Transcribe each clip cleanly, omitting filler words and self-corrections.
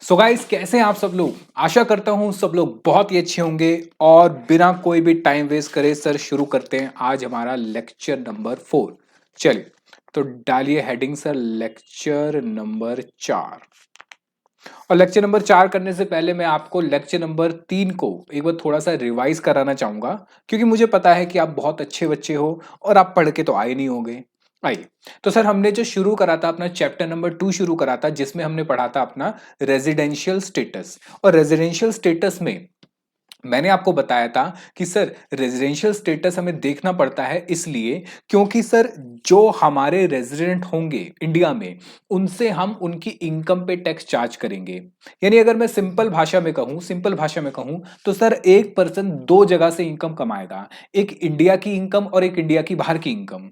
So guys, कैसे हैं आप सब लोग। आशा करता हूँ सब लोग बहुत ही अच्छे होंगे। और बिना कोई भी टाइम वेस्ट करे सर शुरू करते हैं आज हमारा लेक्चर नंबर 4। चलिए, तो डालिए हेडिंग सर, लेक्चर नंबर 4। और लेक्चर नंबर 4 करने से पहले मैं आपको लेक्चर नंबर 3 को एक बार थोड़ा सा रिवाइज कराना चाहूंगा, क्योंकि मुझे पता है कि आप बहुत अच्छे बच्चे हो और आप पढ़ के तो आए नहीं होंगे। आइए, तो सर हमने जो शुरू करा था अपना चैप्टर नंबर 2 शुरू करा था, जिसमें हमने पढ़ा था अपना रेजिडेंशियल स्टेटस। और रेजिडेंशियल स्टेटस में मैंने आपको बताया था कि सर रेजिडेंशियल स्टेटस हमें देखना पड़ता है इसलिए क्योंकि सर जो हमारे रेजिडेंट होंगे इंडिया में, उनसे हम उनकी इनकम पे टैक्स चार्ज करेंगे। यानी अगर मैं सिंपल भाषा में कहूं तो सर एक पर्सन दो जगह से इनकम कमाएगा, एक इंडिया की इनकम और एक इंडिया की बाहर की इनकम।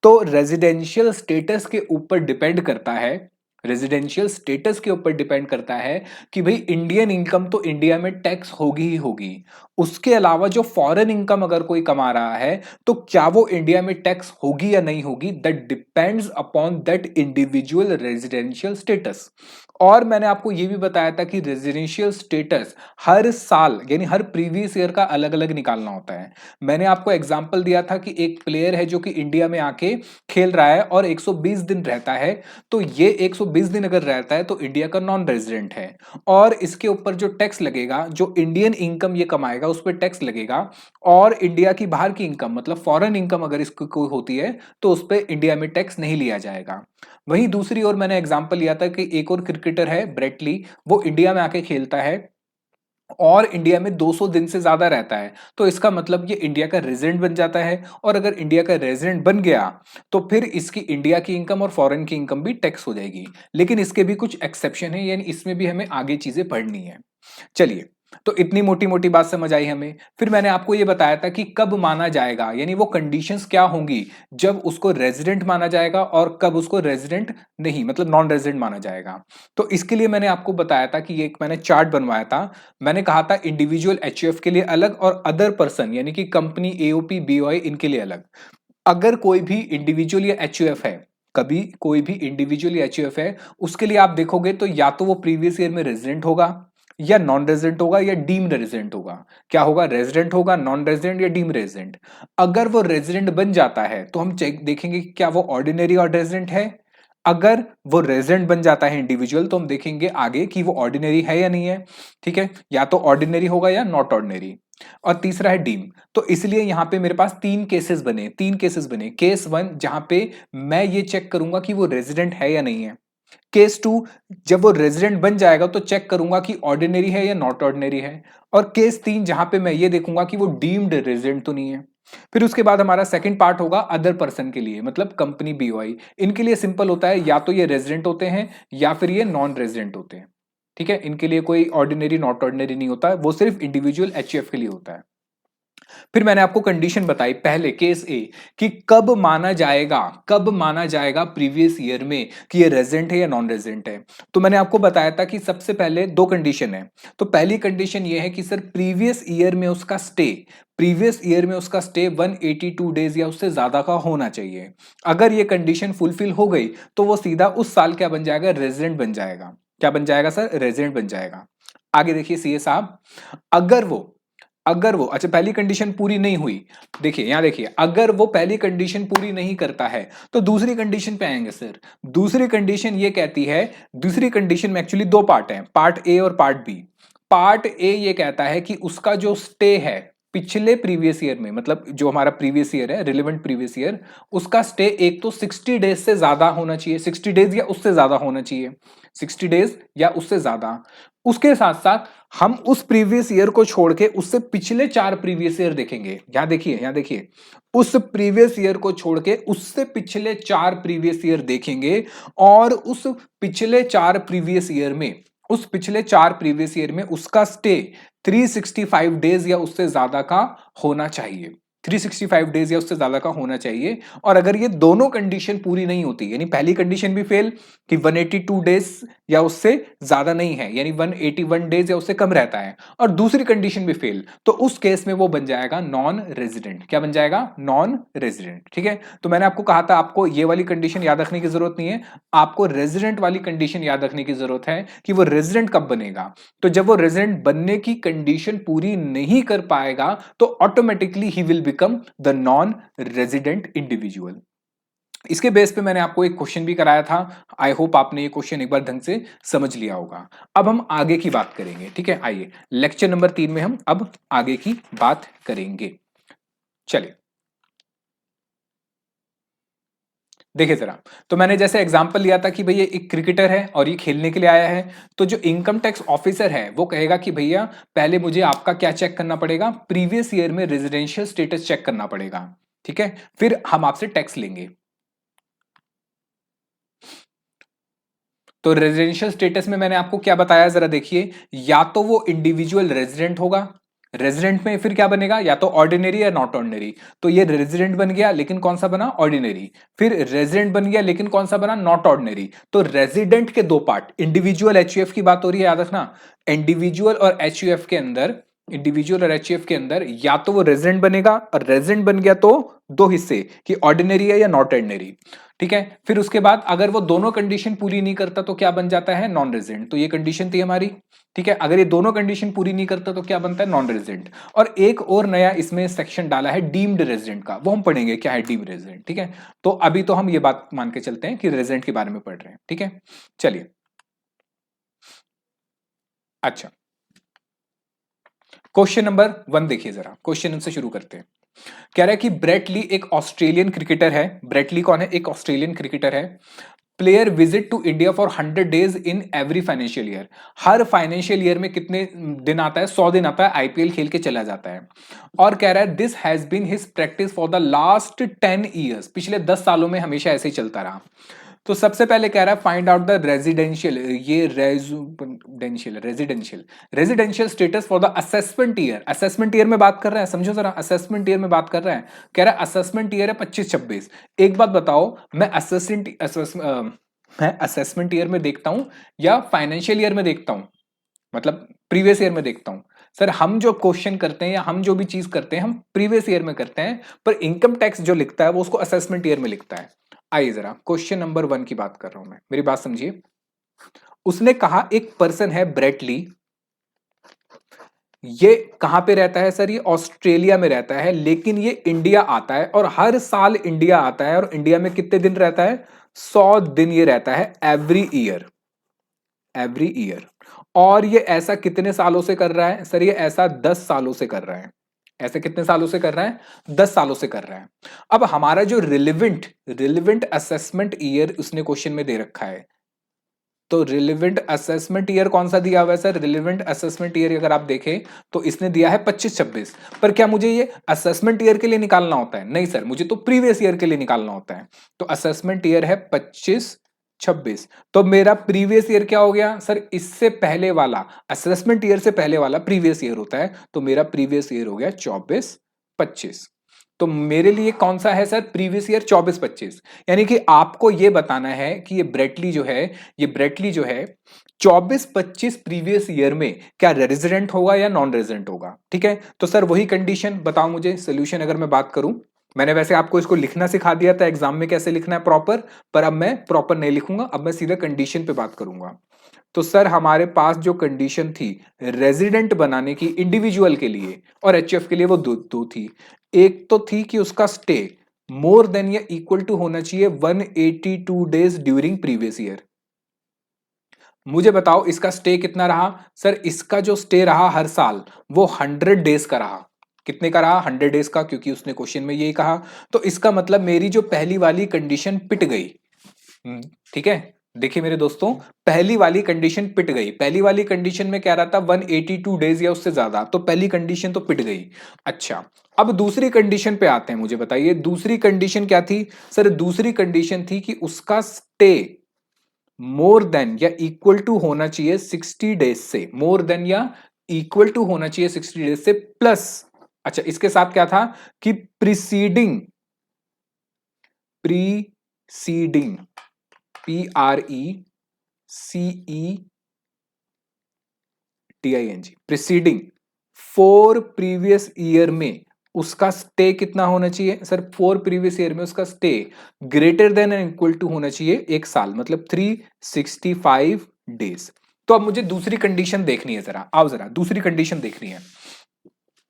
तो रेजिडेंशियल स्टेटस के ऊपर डिपेंड करता है, रेजिडेंशियल स्टेटस के ऊपर डिपेंड करता है कि भाई इंडियन इनकम तो इंडिया में टैक्स होगी ही होगी। उसके अलावा जो फॉरेन इनकम अगर कोई कमा रहा है तो क्या वो इंडिया में टैक्स होगी या नहीं होगी, that depends upon that individual residential status. और मैंने आपको यह भी बताया था कि रेजिडेंशियल स्टेटस हर साल यानी हर प्रीवियस ईयर का अलग अलग निकालना होता है। मैंने आपको एग्जांपल दिया था कि एक प्लेयर है जो कि इंडिया में आके खेल रहा है और 120 दिन रहता है, तो ये 120 दिन अगर रहता है तो इंडिया का नॉन रेजिडेंट है। और इसके ऊपर जो टैक्स लगेगा, जो इंडियन इनकम ये कमाएगा उस पर टैक्स लगेगा। और इंडिया की बाहर की इनकम मतलब फॉरेन इनकम अगर इसको कोई होती है तो उस पर इंडिया में टैक्स नहीं लिया जाएगा। वहीं दूसरी ओर मैंने एग्जांपल लिया था कि एक और क्रिकेटर है ब्रेटली, वो इंडिया में आके खेलता है और इंडिया में 200 दिन से ज्यादा रहता है, तो इसका मतलब ये इंडिया का रेजिडेंट बन जाता है। और अगर इंडिया का रेजिडेंट बन गया तो फिर इसकी इंडिया की इनकम और फॉरेन की इनकम भी टैक्स हो जाएगी। लेकिन इसके भी कुछ एक्सेप्शन है, यानी इसमें भी हमें आगे चीजें पढ़नी है। चलिए, तो इतनी मोटी मोटी बात समझ आई हमें। फिर मैंने आपको यह बताया था कि कब माना जाएगा, यानी वो कंडीशंस क्या होंगी जब उसको रेजिडेंट माना जाएगा और कब उसको रेजिडेंट नहीं मतलब नॉन रेजिडेंट माना जाएगा। तो इसके लिए मैंने आपको बताया था कि एक मैंने चार्ट बनवाया था। मैंने कहा था इंडिविजुअल एचयूएफ के लिए अलग और अदर पर्सन यानी कि कंपनी एओपी बीओआई इनके लिए अलग। अगर कोई भी इंडिविजुअल या एचयूएफ है, कभी कोई भी इंडिविजुअल या एचयूएफ है, उसके लिए आप देखोगे तो या तो वो प्रीवियस ईयर में रेजिडेंट होगा या नॉन रेजिडेंट होगा या डीम्ड रेजिडेंट होगा। क्या होगा, रेजिडेंट होगा, नॉन रेजिडेंट या डीम रेजिडेंट। अगर वो रेजिडेंट बन जाता है तो हम चेक देखेंगे कि क्या वो ऑर्डिनरी और रेजिडेंट है। अगर वो रेजिडेंट बन जाता है इंडिविजुअल तो हम देखेंगे आगे कि वो ऑर्डिनरी है या नहीं है। ठीक है, या तो ऑर्डिनरी होगा या नॉट ऑर्डिनरी। और तीसरा है डीम। तो इसलिए यहां पे मेरे पास तीन केसेस बने। केस वन जहां पे मैं ये चेक करूंगा कि वो रेजिडेंट है या नहीं है। केस टू, जब वो रेजिडेंट बन जाएगा तो चेक करूंगा कि ऑर्डिनरी है या नॉट ऑर्डिनरी है। और केस तीन जहां पे मैं ये देखूंगा कि वो डीम्ड रेजिडेंट तो नहीं है। फिर उसके बाद हमारा सेकंड पार्ट होगा अदर पर्सन के लिए, मतलब कंपनी बीओआई। इनके लिए सिंपल होता है, या तो ये रेजिडेंट होते हैं या फिर ये नॉन रेजिडेंट होते हैं। ठीक है, इनके लिए कोई ऑर्डिनरी नॉट ऑर्डिनरी नहीं होता है, वो सिर्फ इंडिविजुअल एचयूएफ के लिए होता है। फिर मैंने आपको कंडीशन बताई पहले केस ए कि कब माना जाएगा प्रीवियस ईयर में कि ये रेजिडेंट है या नॉन रेजिडेंट है। तो मैंने आपको बताया था कि सबसे पहले दो कंडीशन है। तो पहली कंडीशन ये है कि सर प्रीवियस ईयर में उसका स्टे 182 डेज या उससे ज्यादा का होना चाहिए। अगर ये कंडीशन फुलफिल हो गई तो वो सीधा उस साल क्या बन जाएगा, रेजिडेंट बन जाएगा। क्या बन जाएगा सर, रेजिडेंट बन जाएगा। आगे देखिए सीए साहब, अगर वो अगर वो अच्छा पहली कंडीशन पूरी नहीं हुई, देखिए यहां देखिए, अगर वो पहली कंडीशन पूरी नहीं करता है तो दूसरी कंडीशन पे आएंगे सर। दूसरी कंडीशन ये कहती है, दूसरी कंडीशन में एक्चुअली दो पार्ट हैं, पार्ट ए और पार्ट बी। पार्ट ए ये कहता है कि उसका जो स्टे है पिछले प्रीवियस ईयर में, मतलब जो हमारा प्रीवियस ईयर है रिलेवेंट प्रीवियस ईयर, उसका स्टे एक तो 60 डेज से ज्यादा होना चाहिए, 60 डेज या उससे ज्यादा होना चाहिए, 60 डेज या उससे ज्यादा। उसके साथ साथ हम उस प्रीवियस ईयर को छोड़ के उससे पिछले 4 प्रीवियस ईयर देखेंगे। यहां देखिए उस प्रीवियस ईयर को छोड़ के उससे पिछले 4 प्रीवियस ईयर देखेंगे। और उस पिछले 4 प्रीवियस ईयर में उसका स्टे 365 डेज या उससे ज्यादा का होना चाहिए। 365 डेज या उससे ज्यादा का होना चाहिए। और अगर ये दोनों कंडीशन पूरी नहीं होती, यानी पहली कंडीशन भी फेल कि 182 डेज या उससे ज्यादा नहीं है, यानी 181 डेज या उससे कम रहता है, और दूसरी कंडीशन भी फेल, तो उस केस में वो बन जाएगा नॉन रेजिडेंट। क्या बन जाएगा? Non resident. ठीक है, तो मैंने आपको कहा था आपको ये वाली कंडीशन याद रखने की जरूरत नहीं है, आपको रेजिडेंट वाली कंडीशन याद रखने की जरूरत है कि वो रेजिडेंट कब बनेगा। तो जब वो रेजिडेंट बनने की कंडीशन पूरी नहीं कर पाएगा तो automatically he will become the non resident individual. इसके बेस पे मैंने आपको एक क्वेश्चन भी कराया था। आई होप आपने ये क्वेश्चन एक बार ढंग से समझ लिया होगा। अब हम आगे की बात करेंगे। ठीक है, आइए लेक्चर नंबर 3 में हम अब आगे की बात करेंगे। चलिए देखिए जरा, तो मैंने जैसे एग्जांपल लिया था कि भैया एक क्रिकेटर है और ये खेलने के लिए आया है, तो जो इनकम टैक्स ऑफिसर है वो कहेगा कि भैया पहले मुझे आपका क्या चेक करना पड़ेगा, प्रीवियस ईयर में रेजिडेंशियल स्टेटस चेक करना पड़ेगा। ठीक है, फिर हम आपसे टैक्स लेंगे। तो रेजिडेंशियल स्टेटस में मैंने आपको क्या बताया जरा देखिए, या तो वो इंडिविजुअल रेजिडेंट होगा, रेजिडेंट में फिर क्या बनेगा, या तो ऑर्डिनरी या नॉट ऑर्डिनरी। तो ये रेजिडेंट बन गया लेकिन कौन सा बना, ऑर्डिनरी। फिर रेजिडेंट बन गया लेकिन कौन सा बना, नॉट ऑर्डिनरी। तो रेजिडेंट के दो पार्ट, इंडिविजुअल एचयूएफ की बात हो रही है, याद रखना। इंडिविजुअल और एचयूएफ के अंदर, इंडिविजुअल और एचयूएफ के अंदर या तो वो रेजिडेंट बनेगा, और रेजिडेंट बन गया तो दो हिस्से कि ऑर्डिनरी है या नॉट ऑर्डिनरी। ठीक है, फिर उसके बाद अगर वो दोनों कंडीशन पूरी नहीं करता तो क्या बन जाता है, नॉन रेजिडेंट। तो ये कंडीशन थी हमारी। ठीक है, अगर ये दोनों कंडीशन पूरी नहीं करता तो क्या बनता है, नॉन रेजिडेंट। और एक और नया इसमें सेक्शन डाला है डीम्ड रेजिडेंट का, वो हम पढ़ेंगे क्या है डीम्ड रेजिडेंट। ठीक है, तो अभी तो हम ये बात मान के चलते हैं कि रेजिडेंट के बारे में पढ़ रहे हैं। ठीक है, चलिए अच्छा, क्वेश्चन नंबर 1 देखिए जरा, क्वेश्चन से शुरू करते हैं। कह रहा है कि ब्रेट ली एक ऑस्ट्रेलियन क्रिकेटर है। ब्रेट ली कौन है, एक ऑस्ट्रेलियन क्रिकेटर है। Player visit to India for 100 days in every financial year. हर फाइनेंशियल ईयर में कितने दिन आता है, 100 दिन आता है, आईपीएल खेल के चला जाता है। और कह रहा है this has been his practice for the last 10 years, पिछले 10 सालों में हमेशा ऐसे ही चलता रहा। तो सबसे पहले कह रहा है फाइंड आउट द रेजिडेंशियल, ये residential residential residential status for the assessment year. Assessment year में बात कर रहा है, समझो जरा, असेसमेंट ईयर में बात कर रहा है। कह रहा है असेसमेंट ईयर है 25-26। एक बात बताओ, मैं असेसमेंट ईयर में देखता हूं या फाइनेंशियल ईयर में देखता हूं, मतलब प्रीवियस ईयर में देखता हूं। सर हम जो क्वेश्चन करते हैं या हम जो भी चीज करते हैं हम प्रीवियस ईयर में करते हैं, पर इनकम टैक्स जो लिखता है वो उसको असेसमेंट ईयर में लिखता है। आइए जरा क्वेश्चन नंबर 1 की बात कर रहा हूं मैं, मेरी बात समझिए। उसने कहा एक पर्सन है ब्रेटली, ये कहां पे रहता है सर, ये ऑस्ट्रेलिया में रहता है, लेकिन ये इंडिया आता है और हर साल इंडिया आता है। और इंडिया में कितने दिन रहता है, 100 दिन ये रहता है एवरी ईयर, एवरी ईयर। और ये ऐसा कितने सालों से कर रहा है सर, ये ऐसा 10 सालों से कर रहा है। ऐसे कितने सालों से कर रहा है, 10 सालों से कर रहा है। अब हमारा जो रिलेवेंट रिलेवेंट असेसमेंट ईयर उसने क्वेश्चन में दे रखा है, तो रिलेवेंट असेसमेंट ईयर कौन सा दिया हुआ है सर, रिलेवेंट असेसमेंट ईयर अगर आप देखें तो इसने दिया है 25-26। पर क्या मुझे ये असेसमेंट ईयर के लिए निकालना होता है, नहीं सर, मुझे तो प्रीवियस ईयर के लिए निकालना होता है। तो असेसमेंट ईयर है 25-26, तो मेरा प्रीवियस ईयर क्या हो गया सर, इससे पहले वाला, असेसमेंट ईयर से पहले वाला प्रीवियस ईयर होता है, तो मेरा प्रीवियस ईयर हो गया 24-25। तो मेरे लिए कौन सा है सर, प्रीवियस ईयर 24-25। यानी कि आपको यह बताना है कि ये ब्रेटली जो है, ये ब्रेटली जो है 24-25 प्रीवियस ईयर में क्या रेजिडेंट होगा या नॉन रेजिडेंट होगा। ठीक है, तो सर वही कंडीशन बताओ मुझे, सोल्यूशन अगर मैं बात करूं, मैंने वैसे आपको इसको लिखना सिखा दिया था एग्जाम में कैसे लिखना है प्रॉपर, पर अब मैं प्रॉपर नहीं लिखूंगा, अब मैं सीधा कंडीशन पे बात करूंगा। तो सर हमारे पास जो कंडीशन थी रेजिडेंट बनाने की इंडिविजुअल के लिए और एचएफ के लिए, वो दो दो थी। एक तो थी कि उसका स्टे मोर देन या इक्वल टू होना चाहिए 182 डेज ड्यूरिंग प्रीवियस ईयर। मुझे बताओ इसका स्टे कितना रहा सर, इसका जो स्टे रहा हर साल वो 100 डेज का रहा। कितने का रहा, 100 डेज का, क्योंकि उसने क्वेश्चन में यही कहा। तो इसका मतलब मेरी जो पहली वाली कंडीशन पिट गई। ठीक है, देखिए मेरे दोस्तों, पहली वाली कंडीशन पिट गई। पहली वाली कंडीशन में क्या रहा था, 182 डेज या उससे ज्यादा, तो पहली कंडीशन तो पिट गई। अच्छा, अब दूसरी कंडीशन पे आते हैं, मुझे बताइए दूसरी कंडीशन क्या थी सर। दूसरी कंडीशन थी कि उसका स्टे मोर देन या इक्वल टू होना चाहिए 60 डेज से, मोर देन या इक्वल टू होना चाहिए 60 डेज से, प्लस अच्छा, इसके साथ क्या था कि preceding, preceding, PRECEDING, preceding 4 previous year में उसका स्टे कितना होना चाहिए सर? 4 प्रीवियस ईयर में उसका stay greater than and equal to होना चाहिए 1 साल, मतलब 365 डेज। तो अब मुझे दूसरी कंडीशन देखनी है, जरा आओ, जरा दूसरी कंडीशन देखनी है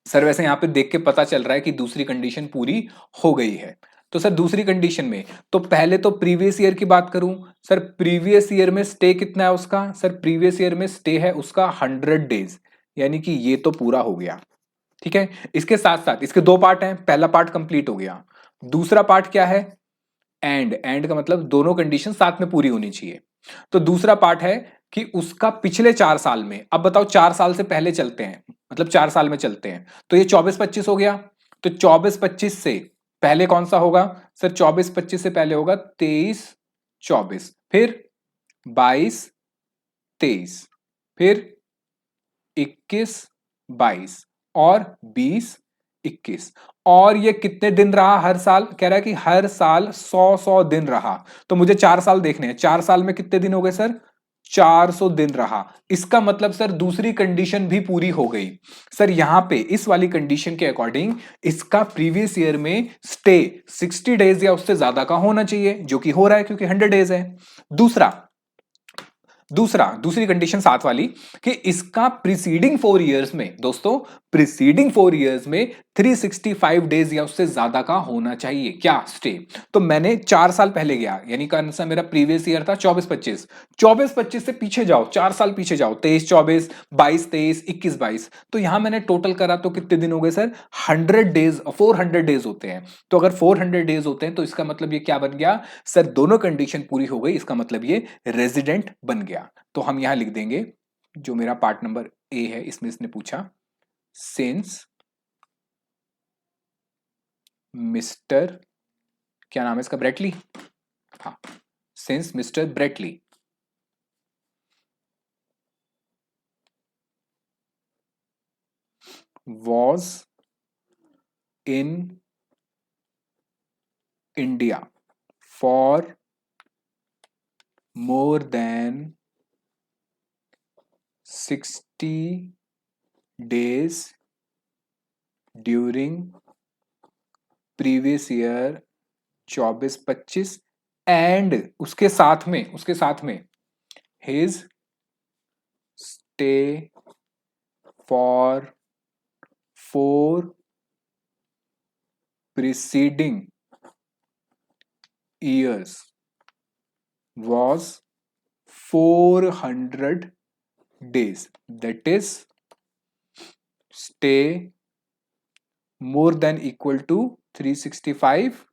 सर। वैसे यहां पे देख के पता चल रहा है कि दूसरी कंडीशन पूरी हो गई है। तो सर दूसरी कंडीशन में तो पहले तो प्रीवियस ईयर की बात करूं सर, प्रीवियस ईयर में स्टे कितना है उसका? सर प्रीवियस ईयर में स्टे है उसका 100 डेज, यानी कि ये तो पूरा हो गया। ठीक है, इसके साथ साथ इसके दो पार्ट हैं, पहला पार्ट कंप्लीट हो गया, दूसरा पार्ट क्या है? एंड का मतलब दोनों कंडीशन साथ में पूरी होनी चाहिए। तो दूसरा पार्ट है कि उसका पिछले 4 साल में, अब बताओ 4 साल से पहले चलते हैं, मतलब 4 साल में चलते हैं, तो ये 24-25 हो गया। तो 24-25 से पहले कौन सा होगा सर? 24-25 से पहले होगा 23-24, फिर 22-23, फिर 21-22 और 20-21। और ये कितने दिन रहा हर साल? कह रहा है कि हर साल 100-100 दिन रहा। तो मुझे 4 साल देखने हैं, 4 साल में कितने दिन हो गए सर? 400 दिन रहा। इसका मतलब सर दूसरी कंडीशन भी पूरी हो गई। सर यहां पे इस वाली कंडीशन के अकॉर्डिंग इसका प्रीवियस ईयर में स्टे 60 डेज या उससे ज्यादा का होना चाहिए, जो कि हो रहा है क्योंकि 100 डेज है। दूसरा दूसरी कंडीशन साथ वाली कि इसका प्रीसीडिंग 4 इयर्स में, दोस्तों प्रीसीडिंग 4 इयर्स में 365 डेज या उससे ज्यादा का होना चाहिए क्या? स्टे। तो मैंने 4 साल पहले गया, यानी कौन सा मेरा प्रीवियस ईयर था? 24-25। 24-25 से पीछे जाओ, 4 साल पीछे जाओ, 23-24, 22-23, 21-22। तो यहां मैंने टोटल करा तो कितने दिन हो गए सर? 100 डेज, 400 डेज होते हैं। तो अगर 400 डेज होते हैं तो इसका मतलब ये क्या बन गया सर? दोनों कंडीशन पूरी हो गई, इसका मतलब ये रेजिडेंट बन गया। तो हम यहां लिख देंगे, जो मेरा पार्ट नंबर ए है इसमें इसने पूछा, सिंस मिस्टर, क्या नाम है इसका? ब्रेटली। हाँ, since mister Brett Lee was in India for more than 60 days during previous year 24-25, and उसके साथ में his stay for 4 preceding years was 400 days, that is stay more than equal to 365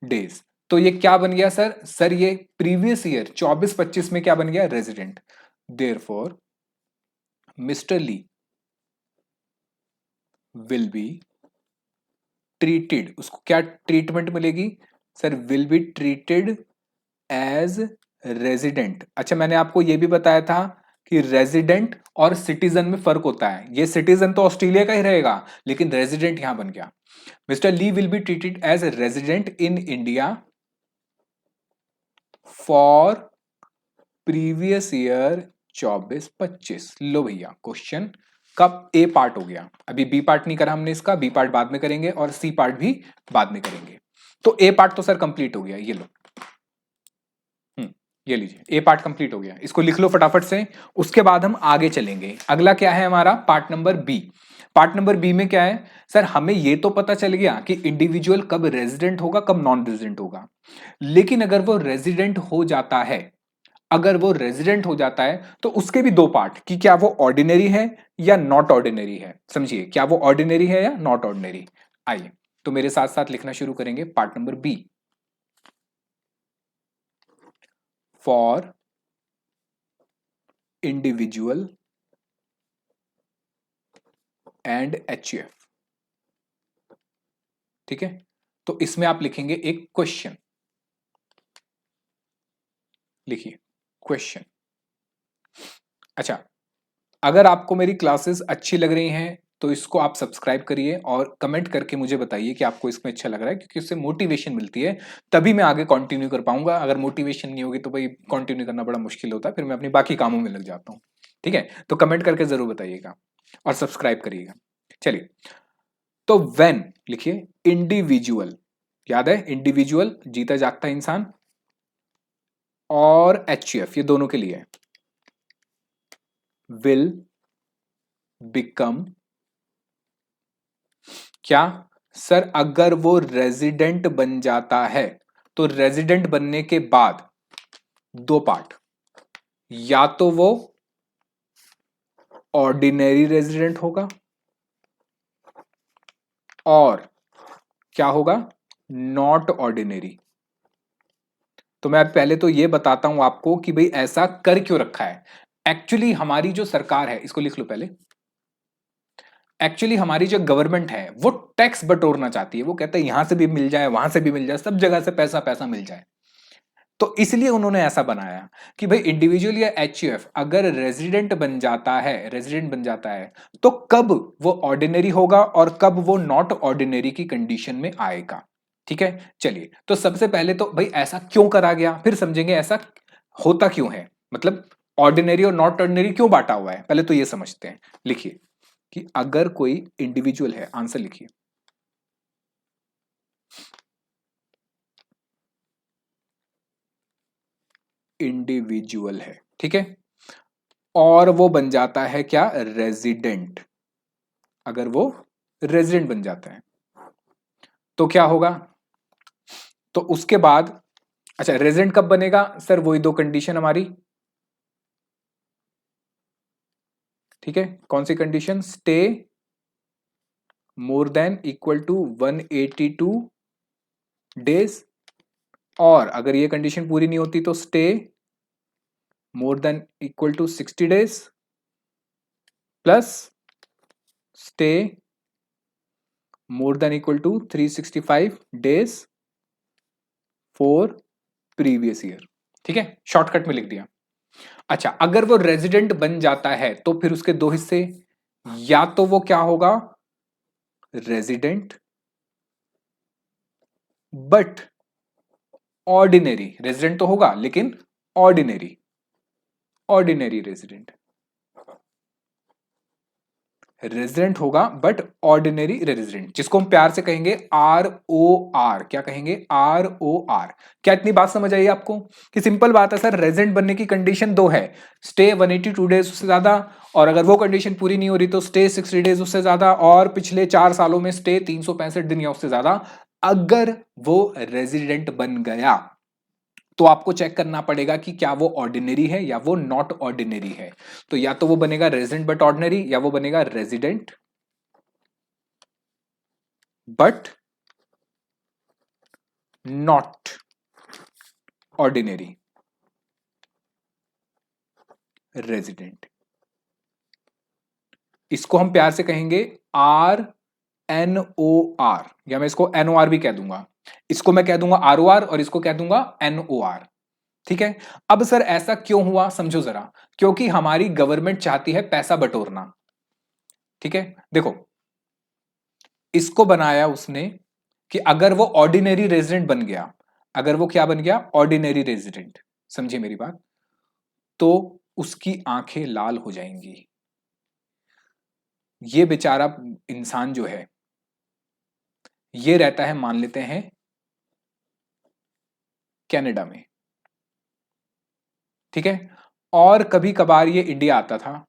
days। तो ये क्या बन गया सर? सर ये previous year 24-25 में क्या बन गया? Resident. Therefore mister Lee will be treated, उसको क्या ट्रीटमेंट मिलेगी sir? Will be treated as resident. अच्छा, मैंने आपको यह भी बताया था कि रेजिडेंट और सिटीजन में फर्क होता है। ये सिटीजन तो ऑस्ट्रेलिया का ही रहेगा, लेकिन रेजिडेंट यहां बन गया। Mister Lee will be treated as resident in India for previous year 24-25। लो भैया, क्वेश्चन कब ए पार्ट हो गया। अभी बी पार्ट नहीं करा हमने इसका, बी पार्ट बाद में करेंगे और सी पार्ट भी बाद में करेंगे। तो ए पार्ट तो सर कंप्लीट हो गया, ये लो। ये लीजिए, ए पार्ट कंप्लीट हो गया, इसको लिख लो फटाफट से। उसके बाद हम आगे चलेंगे। अगला क्या है हमारा? Part number B. Part number B में क्या है सर? हमें यह तो पता चल गया कि इंडिविजुअल कब रेजिडेंट होगा, कब नॉन रेजिडेंट होगा। लेकिन अगर वो रेजिडेंट हो जाता है, अगर वो रेजिडेंट हो जाता है तो उसके भी दो पार्ट, कि क्या वो ऑर्डिनरी है या नॉट ऑर्डिनरी है। समझिए, क्या वो ऑर्डिनरी है या नॉट ऑर्डिनरी। आइए, तो मेरे साथ साथ लिखना शुरू करेंगे part number B. For individual and HUF. ठीक है, तो इसमें आप लिखेंगे एक क्वेश्चन। लिखिए क्वेश्चन। अच्छा, अगर आपको मेरी क्लासेस अच्छी लग रही हैं तो इसको आप सब्सक्राइब करिए और कमेंट करके मुझे बताइए कि आपको इसमें अच्छा लग रहा है, क्योंकि उससे मोटिवेशन मिलती है, तभी मैं आगे कंटिन्यू कर पाऊंगा। अगर मोटिवेशन नहीं होगी तो भाई कंटिन्यू करना बड़ा मुश्किल होता है, फिर मैं अपनी बाकी कामों में लग जाता हूँ। ठीक है, तो कमेंट करके जरूर बताइएगा और सब्सक्राइब करिएगा। चलिए, तो व्हेन लिखिए, इंडिविजुअल, याद है इंडिविजुअल जीता जागता इंसान, और एचयूएफ ये दोनों के लिए है, विल बिकम क्या सर, अगर वो रेजिडेंट बन जाता है तो रेजिडेंट बनने के बाद दो पार्ट, या तो वो ऑर्डिनरी रेजिडेंट होगा और क्या होगा, नॉट ऑर्डिनरी। तो मैं पहले तो ये बताता हूं आपको कि भाई ऐसा कर क्यों रखा है। एक्चुअली हमारी जो सरकार है, इसको लिख लो पहले, एक्चुअली हमारी जो गवर्नमेंट है वो टैक्स बटोरना चाहती है। वो कहता है यहां से भी मिल जाए, वहां से भी मिल जाए, सब जगह से पैसा पैसा मिल जाए। तो इसलिए उन्होंने ऐसा बनाया कि भाई इंडिविजुअल या एचयूएफ अगर रेजिडेंट बन जाता है तो कब वो ऑर्डिनरी होगा और कब वो नॉट ऑर्डिनरी की कंडीशन में आएगा। ठीक है, चलिए, तो सबसे पहले तो भाई ऐसा क्यों करा गया, फिर समझेंगे ऐसा होता क्यों है, मतलब ऑर्डिनरी और नॉट ऑर्डिनरी क्यों बांटा हुआ है, पहले तो ये समझते हैं। लिखिए कि अगर कोई इंडिविजुअल है, आंसर लिखिए, इंडिविजुअल है, ठीक है, और वो बन जाता है क्या, रेजिडेंट। अगर वो रेजिडेंट बन जाता है तो क्या होगा, तो उसके बाद, अच्छा रेजिडेंट कब बनेगा सर, वही दो कंडीशन हमारी, ठीक है, कौन सी condition, stay more than equal to 182 days, और अगर ये कंडीशन पूरी नहीं होती तो stay more than equal to 60 days, plus stay more than equal to 365 days for previous year. ठीक है, शॉर्टकट में लिख दिया। अच्छा, अगर वो रेजिडेंट बन जाता है तो फिर उसके दो हिस्से, या तो वो क्या होगा, रेजिडेंट बट ऑर्डिनरी, रेजिडेंट तो होगा लेकिन ऑर्डिनरी, ऑर्डिनरी रेजिडेंट, रेजिडेंट होगा बट ऑर्डिनरी रेजिडेंट, जिसको हम प्यार से कहेंगे ROR। क्या कहेंगे, ROR। क्या इतनी बात समझ आई आपको कि सिंपल बात है सर, रेजिडेंट बनने की कंडीशन दो है, स्टे 182 डेज उससे ज्यादा, और अगर वो कंडीशन पूरी नहीं हो रही तो स्टे 60 डेज उससे ज्यादा, और पिछले 4 सालों में स्टे 365 दिन या उससे ज्यादा। अगर वो रेजिडेंट बन गया तो आपको चेक करना पड़ेगा कि क्या वो ऑर्डिनरी है या वो नॉट ऑर्डिनरी है। तो या तो वो बनेगा रेजिडेंट बट ऑर्डिनरी, या वो बनेगा resident but not ordinary resident. इसको हम प्यार से कहेंगे RNOR, या मैं इसको NOR भी कह दूंगा। इसको मैं कह दूंगा ROR और इसको कह दूंगा NOR। ठीक है, अब सर ऐसा क्यों हुआ, समझो जरा। क्योंकि हमारी गवर्नमेंट चाहती है पैसा बटोरना। ठीक है, देखो इसको बनाया उसने कि अगर वो ऑर्डिनरी रेजिडेंट बन गया, अगर वो क्या बन गया, ऑर्डिनरी रेजिडेंट, समझिए मेरी बात, तो उसकी आंखें लाल हो जाएंगी। ये बेचारा इंसान जो है ये रहता है, मान लेते हैं कनाडा में, ठीक है, और कभी कभार ये इंडिया आता था,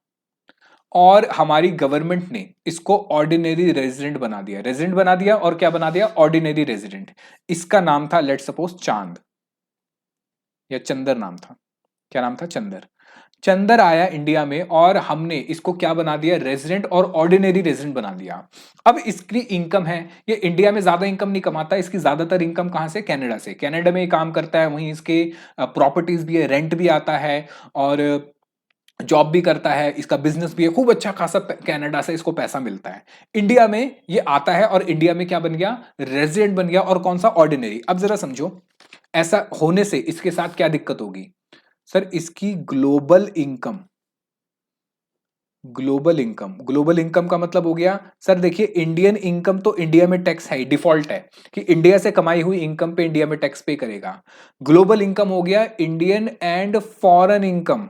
और हमारी गवर्नमेंट ने इसको ऑर्डिनरी रेजिडेंट बना दिया, रेजिडेंट बना दिया, और क्या बना दिया, ऑर्डिनरी रेजिडेंट। इसका नाम था लेट सपोज चांद, या चंदर नाम था। क्या नाम था, चंदर। चंदर आया इंडिया में और हमने इसको क्या बना दिया, रेजिडेंट और ऑर्डिनरी रेजिडेंट बना दिया। अब इसकी इनकम है, ये इंडिया में ज्यादा इनकम नहीं कमाता, इसकी ज्यादातर इनकम कहां से, कनाडा से। कनाडा में काम करता है, वहीं इसके प्रॉपर्टीज भी है, रेंट भी आता है, और जॉब भी करता है, इसका बिजनेस भी है, खूब अच्छा खासा कनाडा से इसको पैसा मिलता है। इंडिया में ये आता है और इंडिया में क्या बन गया, रेजिडेंट बन गया, और कौन सा, ऑर्डिनरी। अब जरा समझो, ऐसा होने से इसके साथ क्या दिक्कत होगी सर, इसकी ग्लोबल इनकम ग्लोबल इनकम का मतलब हो गया सर, देखिए इंडियन इनकम तो इंडिया में टैक्स है, डिफॉल्ट है कि इंडिया से कमाई हुई इनकम पे इंडिया में टैक्स पे करेगा। ग्लोबल इनकम हो गया इंडियन एंड फॉरेन इनकम,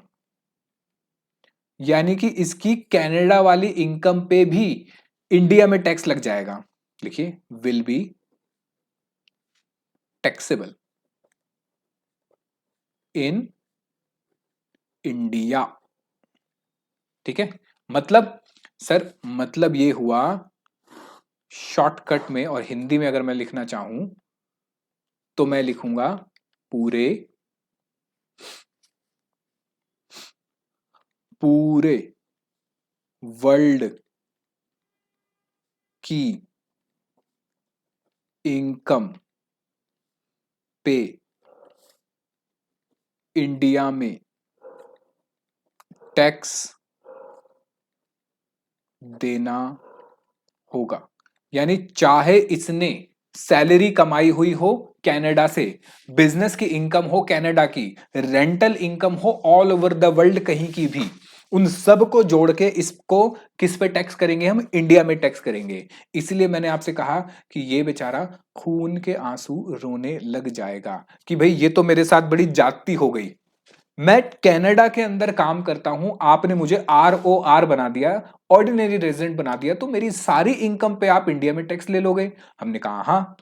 यानी कि इसकी कनाडा वाली इनकम पे भी इंडिया में टैक्स लग जाएगा। लिखिए will be taxable in India. ठीक है, मतलब सर मतलब ये हुआ शॉर्टकट में, और हिंदी में अगर मैं लिखना चाहूं तो मैं लिखूंगा पूरे पूरे वर्ल्ड की इनकम पे इंडिया में टैक्स देना होगा। यानी चाहे इसने सैलरी कमाई हुई हो कनाडा से, बिजनेस की इनकम हो कनाडा की, रेंटल इनकम हो ऑल ओवर द वर्ल्ड कहीं की भी, उन सब को जोड़ के इसको किस पे टैक्स करेंगे, हम इंडिया में टैक्स करेंगे। इसलिए मैंने आपसे कहा कि ये बेचारा खून के आंसू रोने लग जाएगा कि भाई ये तो मेरे साथ बड़ी जाती हो गई। मैं कनाडा के अंदर काम करता हूं, आपने मुझे ROR बना दिया, ऑर्डिनरी रेजिडेंट बना दिया, तो मेरी सारी इनकम पे आप इंडिया में टैक्स ले लोगे। हमने कहा हाँ,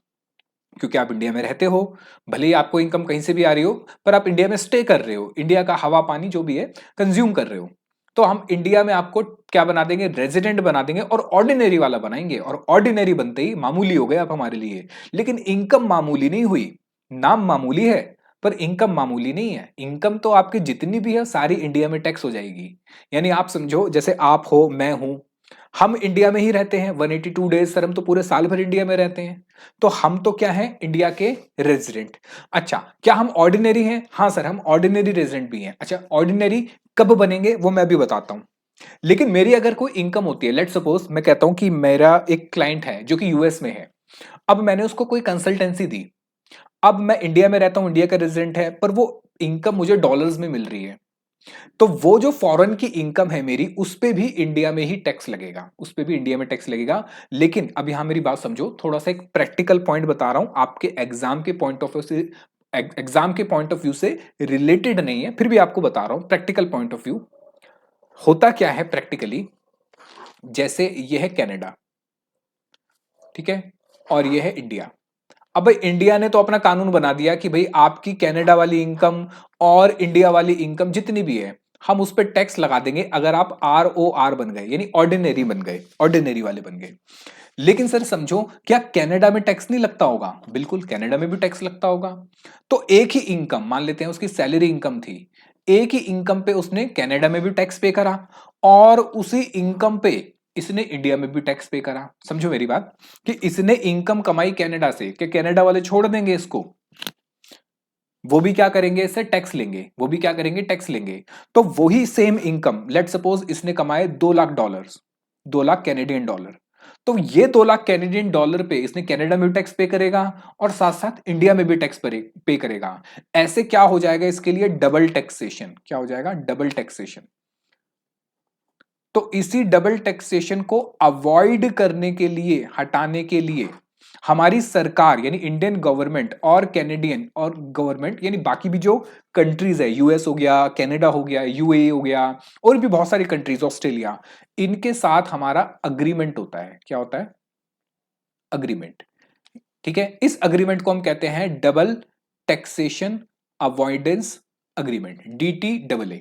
क्योंकि आप इंडिया में रहते हो, भले ही आपको इनकम कहीं से भी आ रही हो, पर आप इंडिया में स्टे कर रहे हो, इंडिया का हवा पानी जो भी है कंज्यूम कर रहे हो, तो हम इंडिया में आपको क्या बना देंगे, रेजिडेंट बना देंगे, और ऑर्डिनरी वाला बनाएंगे। और ऑर्डिनरी बनते ही मामूली हो गए आप हमारे लिए। लेकिन इनकम मामूली नहीं हुई, नाम मामूली है पर इनकम मामूली नहीं है। इनकम तो आपकी जितनी भी है सारी इंडिया में टैक्स हो जाएगी। यानी आप समझो जैसे आप हो, मैं हूं, हम इंडिया में ही रहते हैं 182 डेज सर, हम तो पूरे साल भर इंडिया में रहते हैं, तो हम तो क्या है, इंडिया के रेजिडेंट। अच्छा, क्या हम ऑर्डिनरी हैं? हाँ सर, हम ऑर्डिनरी रेजिडेंट भी हैं। अच्छा, ऑर्डिनरी कब बनेंगे वो मैं भी बताता हूं। लेकिन मेरी अगर कोई इनकम होती है, लेट सपोज मैं कहता हूं कि मेरा एक क्लाइंट है जो कि यूएस में है, अब मैंने उसको कोई कंसल्टेंसी दी, अब मैं इंडिया में रहता हूं, इंडिया का रेजिडेंट है, पर वो इनकम मुझे डॉलर्स में मिल रही है, तो वो जो फॉरेन की इनकम है मेरी, उस पे भी इंडिया में ही टैक्स लगेगा, उस पे भी इंडिया में टैक्स लगेगा। लेकिन अब यहां मेरी बात समझो, थोड़ा सा एक प्रैक्टिकल पॉइंट बता रहा हूं, आपके एग्जाम के पॉइंट ऑफ व्यू से, एग्जाम के पॉइंट ऑफ व्यू से रिलेटेड नहीं है, फिर भी आपको बता रहा हूं प्रैक्टिकल पॉइंट ऑफ व्यू। होता क्या है प्रैक्टिकली, जैसे ये है कनाडा, ठीक है, और ये है इंडिया। अब भाई इंडिया ने तो अपना कानून बना दिया कि भाई आपकी कनाडा वाली इनकम और इंडिया वाली इनकम जितनी भी है, हम उस पर टैक्स लगा देंगे अगर आप ROR बन गए, यानी ऑर्डिनरी बन गए, ऑर्डिनरी वाले बन गए। लेकिन सर समझो, क्या कनाडा में टैक्स नहीं लगता होगा? बिल्कुल कनाडा में भी टैक्स लगता होगा। तो एक ही इनकम, मान लेते हैं उसकी सैलरी इनकम थी, एक ही इनकम पे उसने कनाडा में भी टैक्स पे करा, और उसी इनकम पे इसने इंडिया में भी टैक्स पे करा। समझो मेरी बात, कि इसने इनकम कमाई कनाडा से, कि कनाडा वाले छोड़ देंगे इसको, वो भी क्या करेंगे, इससे टैक्स लेंगे, वो भी क्या करेंगे, टैक्स लेंगे। तो वही सेम इनकम, लेट सपोज इसने कमाए $2 लाख, 2 लाख कैनेडियन डॉलर, तो ये 2 लाख कैनेडियन डॉलर पे इसने कनाडा में भी टैक्स पे करेगा, और साथ साथ इंडिया में भी टैक्स पे करेगा। ऐसे क्या हो जाएगा इसके लिए, डबल टैक्सेशन। क्या हो जाएगा, डबल टैक्सेशन। तो इसी डबल टैक्सेशन को अवॉइड करने के लिए, हटाने के लिए, हमारी सरकार यानी इंडियन गवर्नमेंट और कैनेडियन और गवर्नमेंट यानी बाकी भी जो कंट्रीज है, यूएस हो गया, कनाडा हो गया, यूएई हो गया, और भी बहुत सारी कंट्रीज, ऑस्ट्रेलिया, इनके साथ हमारा अग्रीमेंट होता है। क्या होता है, अग्रीमेंट। ठीक है, इस अग्रीमेंट को हम कहते हैं double taxation avoidance agreement, DTAA,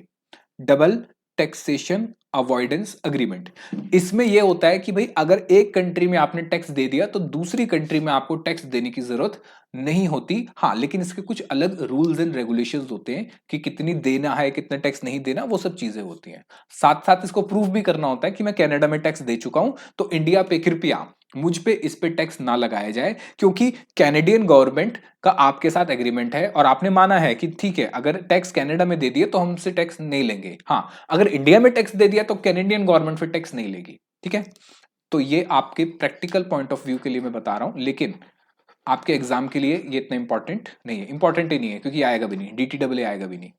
double taxation avoidance agreement. इसमें यह होता है कि भाई अगर एक कंट्री में आपने टैक्स दे दिया तो दूसरी कंट्री में आपको टैक्स देने की जरूरत नहीं होती। हाँ, लेकिन इसके कुछ अलग रूल्स एंड रेगुलेशंस होते हैं कि कितनी देना है, कितना टैक्स नहीं देना, वो सब चीजें होती हैं। साथ साथ इसको प्रूफ भी करना होता है कि मैं कनाडा में टैक्स दे चुका हूं, तो इंडिया पे कृपया मुझ पे इस पे टैक्स ना लगाया जाए, क्योंकि कैनेडियन गवर्नमेंट का आपके साथ एग्रीमेंट है और आपने माना है कि ठीक है, अगर टैक्स कनाडा में दे दिए तो हमसे टैक्स नहीं लेंगे। हाँ, अगर इंडिया में टैक्स दे दिया तो कैनेडियन गवर्नमेंट फिर टैक्स नहीं लेगी। ठीक है, तो ये आपके प्रैक्टिकल पॉइंट ऑफ व्यू के लिए मैं बता रहा हूं, लेकिन आपके एग्जाम के लिए ये इतना इंपॉर्टेंट नहीं है, इंपॉर्टेंट ही नहीं है, क्योंकि आएगा भी नहीं, DTAA आएगा भी नहीं।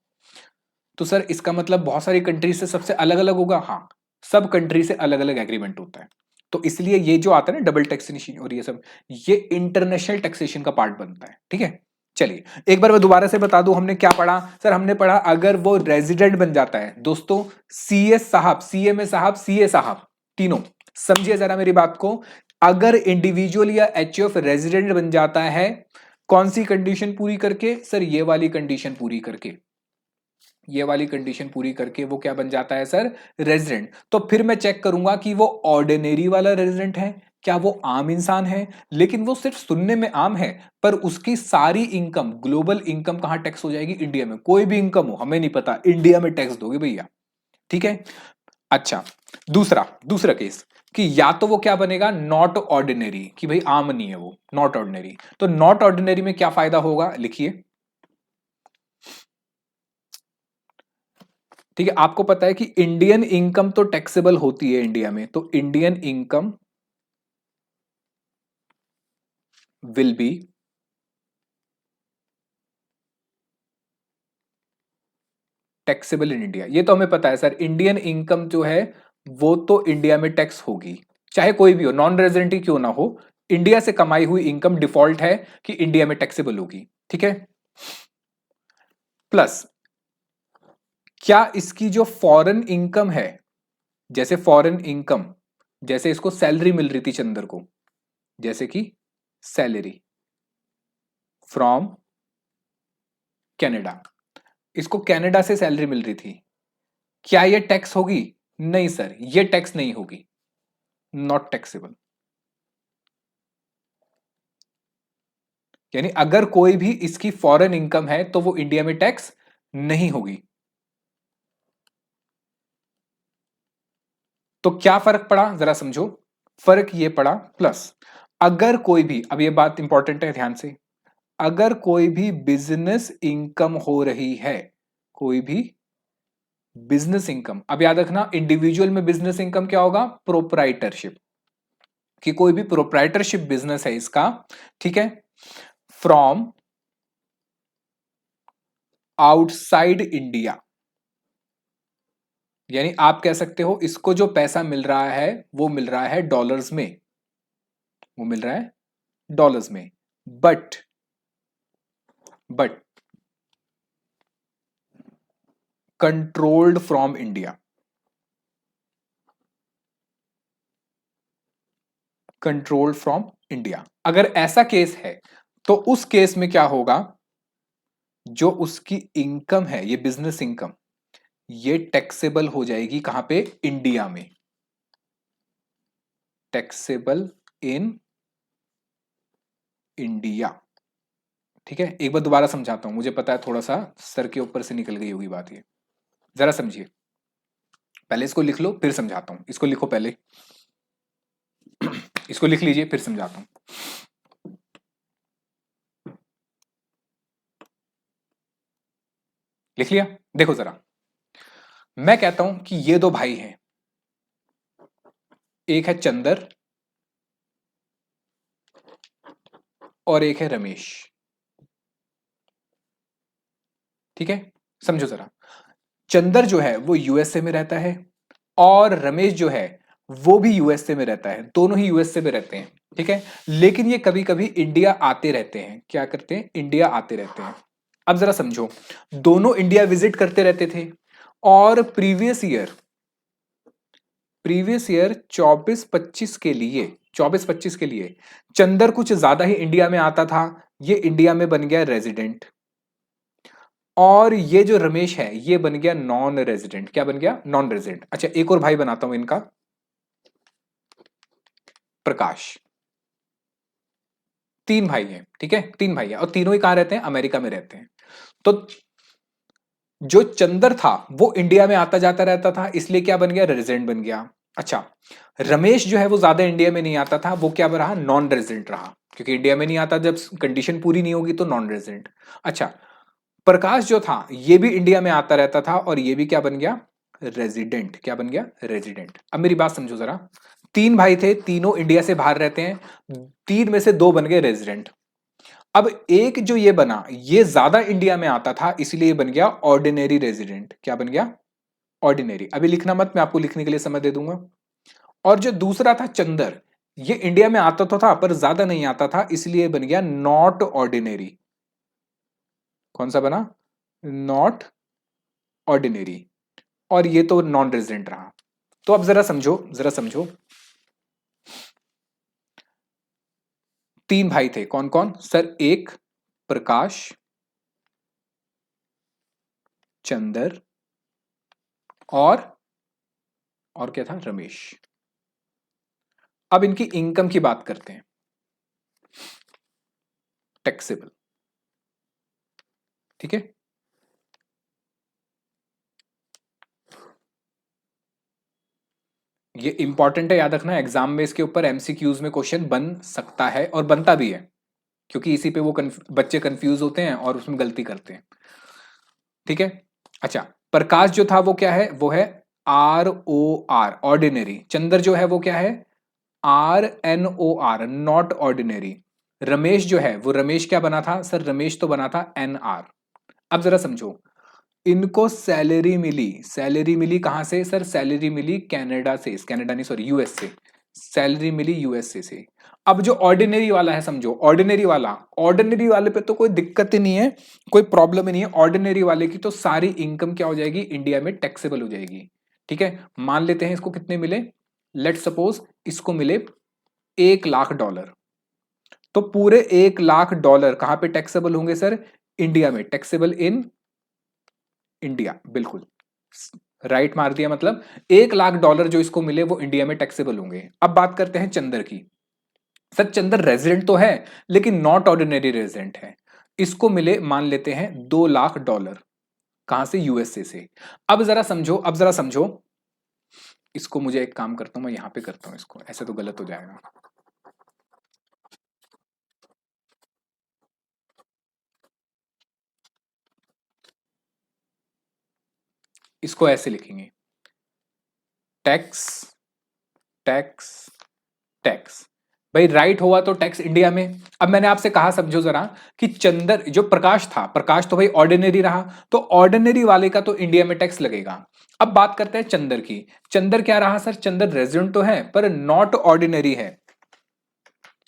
तो सर इसका मतलब बहुत सारी कंट्रीज से सबसे अलग अलग होगा? हाँ, सब कंट्री से अलग अलग एग्रीमेंट होता है। तो इसलिए ये जो आता है ना डबल टैक्सेशन और ये सब, ये इंटरनेशनल टैक्सेशन का पार्ट बनता है। ठीक है, चलिए एक बार मैं दोबारा से बता दूं, हमने क्या पढ़ा सर? हमने पढ़ा अगर वो रेजिडेंट बन जाता है दोस्तों, सीएस साहब, सीएमए साहब, सीए साहब, तीनों समझिए जरा मेरी बात को। अगर इंडिविजुअल या एचयूएफ रेजिडेंट बन जाता है, कौन सी कंडीशन पूरी करके सर? ये वाली कंडीशन पूरी करके, ये वाली कंडीशन पूरी करके वो क्या बन जाता है सर? रेजिडेंट। तो फिर मैं चेक करूंगा कि वो ऑर्डिनरी वाला रेजिडेंट है, क्या वो आम इंसान है? लेकिन वो सिर्फ सुनने में आम है, पर उसकी सारी इनकम, ग्लोबल इनकम कहां टैक्स हो जाएगी? इंडिया में। कोई भी इनकम हो, हमें नहीं पता, इंडिया में टैक्स दोगे भैया। ठीक है, अच्छा दूसरा, दूसरा केस कि या तो वो क्या बनेगा? नॉट ऑर्डिनरी, कि भाई आम नहीं है वो, नॉट ऑर्डिनरी। तो नॉट ऑर्डिनरी में क्या फायदा होगा? लिखिए। ठीक है, आपको पता है कि इंडियन इनकम तो टैक्सेबल होती है इंडिया में, तो Indian income will be taxable in India. ये तो हमें पता है सर, इंडियन इनकम जो है वो तो इंडिया में टैक्स होगी, चाहे कोई भी हो, नॉन रेजिडेंट ही क्यों ना हो। इंडिया से कमाई हुई इनकम डिफॉल्ट है कि इंडिया में टैक्सेबल होगी। ठीक है, प्लस क्या इसकी जो फॉरेन इनकम है, जैसे फॉरेन इनकम, जैसे इसको सैलरी मिल रही थी चंदर को, जैसे कि सैलरी फ्रॉम कनाडा, इसको कनाडा से सैलरी मिल रही थी, क्या ये टैक्स होगी? नहीं सर, ये टैक्स नहीं होगी, नॉट टैक्सेबल। यानी अगर कोई भी इसकी फॉरेन इनकम है तो वो इंडिया में टैक्स नहीं होगी। तो क्या फर्क पड़ा जरा समझो, फर्क ये पड़ा। प्लस अगर कोई भी, अब ये बात इंपॉर्टेंट है ध्यान से, अगर कोई भी बिजनेस इनकम हो रही है, कोई भी बिजनेस इनकम, अब याद रखना इंडिविजुअल में बिजनेस इनकम क्या होगा? प्रोप्राइटरशिप, कि कोई भी प्रोप्राइटरशिप बिजनेस है इसका, ठीक है, फ्रॉम आउटसाइड इंडिया। यानी आप कह सकते हो इसको जो पैसा मिल रहा है वो मिल रहा है डॉलर्स में, वो मिल रहा है डॉलर्स में, but but controlled from India, controlled from India. अगर ऐसा केस है तो उस केस में क्या होगा? जो उसकी इनकम है, ये बिजनेस इनकम, ये टैक्सेबल हो जाएगी कहां पे? इंडिया में, टैक्सेबल इन इंडिया। ठीक है, एक बार दोबारा समझाता हूं, मुझे पता है थोड़ा सा सर के ऊपर से निकल गई होगी बात, ये जरा समझिए। पहले इसको लिख लो फिर समझाता हूं, इसको लिखो पहले, इसको लिख लीजिए फिर समझाता हूं। लिख लिया? देखो जरा, मैं कहता हूं कि ये दो भाई हैं, एक है चंदर और एक है रमेश। ठीक है, समझो जरा, चंदर जो है वो यूएसए में रहता है और रमेश जो है वो भी यूएसए में रहता है, दोनों ही यूएसए में रहते हैं। ठीक है, लेकिन ये कभी कभी इंडिया आते रहते हैं। क्या करते हैं? इंडिया आते रहते हैं। अब जरा समझो, दोनों इंडिया विजिट करते रहते थे और प्रीवियस ईयर 24-25 के लिए, 24-25 के लिए चंदर कुछ ज्यादा ही इंडिया में आता था, ये इंडिया में बन गया रेजिडेंट, और ये जो रमेश है ये बन गया नॉन रेजिडेंट। क्या बन गया? Non resident. अच्छा एक और भाई बनाता हूं इनका, प्रकाश। तीन भाई हैं, ठीक है, तीन भाई हैं और तीनों ही कहां रहते हैं? अमेरिका में रहते हैं। तो जो चंदर था वो इंडिया में आता जाता रहता था, इसलिए क्या बन गया? रेजिडेंट बन गया। अच्छा, रमेश जो है वो ज्यादा इंडिया में नहीं आता था, वो क्या रहा? नॉन रेजिडेंट रहा, क्योंकि इंडिया में नहीं आता, जब कंडीशन पूरी नहीं होगी तो नॉन रेजिडेंट। अच्छा, प्रकाश जो था ये भी इंडिया में आता रहता था और ये भी क्या बन गया? रेजिडेंट। क्या बन गया? रेजिडेंट। अब मेरी बात समझो जरा, तीन भाई थे, तीनों इंडिया से बाहर रहते हैं, तीन में से दो बन गए रेजिडेंट। अब एक जो ये बना, ये ज्यादा इंडिया में आता था, इसलिए ये बन गया ऑर्डिनरी रेजिडेंट। क्या बन गया? ऑर्डिनरी। अभी लिखना मत, मैं आपको लिखने के लिए समय दे दूंगा। और जो दूसरा था चंदर, ये इंडिया में आता तो था पर ज्यादा नहीं आता था, इसलिए बन गया नॉट ऑर्डिनरी। कौन सा बना? Not ordinary. और ये तो नॉन रेजिडेंट रहा। तो अब जरा समझो, जरा समझो। तीन भाई थे, कौन कौन सर? एक प्रकाश, चंदर, और क्या था? रमेश। अब इनकी इनकम की बात करते हैं। टैक्सेबल, ठीक है। ये इंपॉर्टेंट है, याद रखना, एग्जाम में इसके ऊपर एमसीक्यूज में क्वेश्चन बन सकता है और बनता भी है, क्योंकि इसी पे वो बच्चे कंफ्यूज होते हैं और उसमें गलती करते हैं, ठीक है। अच्छा, प्रकाश जो था वो क्या है? वो है ROR, ऑर्डिनरी। चंद्र जो है वो क्या है? RNOR, not ordinary. रमेश जो है वो, रमेश क्या बना था सर? रमेश तो बना था NR। अब जरा समझो, इनको सैलरी मिली, सैलरी मिली कहां से सर? सैलरी मिली कनाडा से, कनाडा नहीं सॉरी यूएस से, सैलरी मिली यूएसए से। अब जो ऑर्डिनरी वाला है, समझो ऑर्डिनरी वाला, ऑर्डिनरी वाले पे तो कोई दिक्कत ही नहीं है, कोई प्रॉब्लम ही नहीं है। ऑर्डिनरी वाले की तो सारी इनकम क्या हो जाएगी? इंडिया में टैक्सेबल हो जाएगी, ठीक है। मान लेते हैं इसको कितने मिले, लेट सपोज इसको मिले $1,00,000। तो पूरे $1,00,000 कहां पे टैक्सेबल होंगे सर? इंडिया में। टैक्सेबल इन इंडिया, बिल्कुल राइट मार दिया। मतलब $1,00,000 जो इसको मिले वो इंडिया में टैक्सेबल होंगे। अब बात करते हैं चंदर की। सर चंदर रेजिडेंट तो है लेकिन नॉट ऑर्डिनरी रेजिडेंट है। इसको मिले मान लेते हैं $2,00,000, कहां से? यूएसए से। अब जरा समझो, अब जरा समझो, इसको मुझे एक काम करता हूं, मैं यहां पे करता हूं इसको, ऐसे तो गलत हो जाएगा। इसको ऐसे लिखेंगे, टैक्स, टैक्स, टैक्स। भाई राइट हुआ तो टैक्स इंडिया में। अब मैंने आपसे कहा, समझो जरा, कि चंदर जो प्रकाश था, प्रकाश तो भाई ऑर्डिनरी रहा, तो ऑर्डिनरी वाले का तो इंडिया में टैक्स लगेगा। अब बात करते हैं चंदर की। चंदर क्या रहा सर? चंदर रेजिडेंट तो है पर नॉट ऑर्डिनरी है।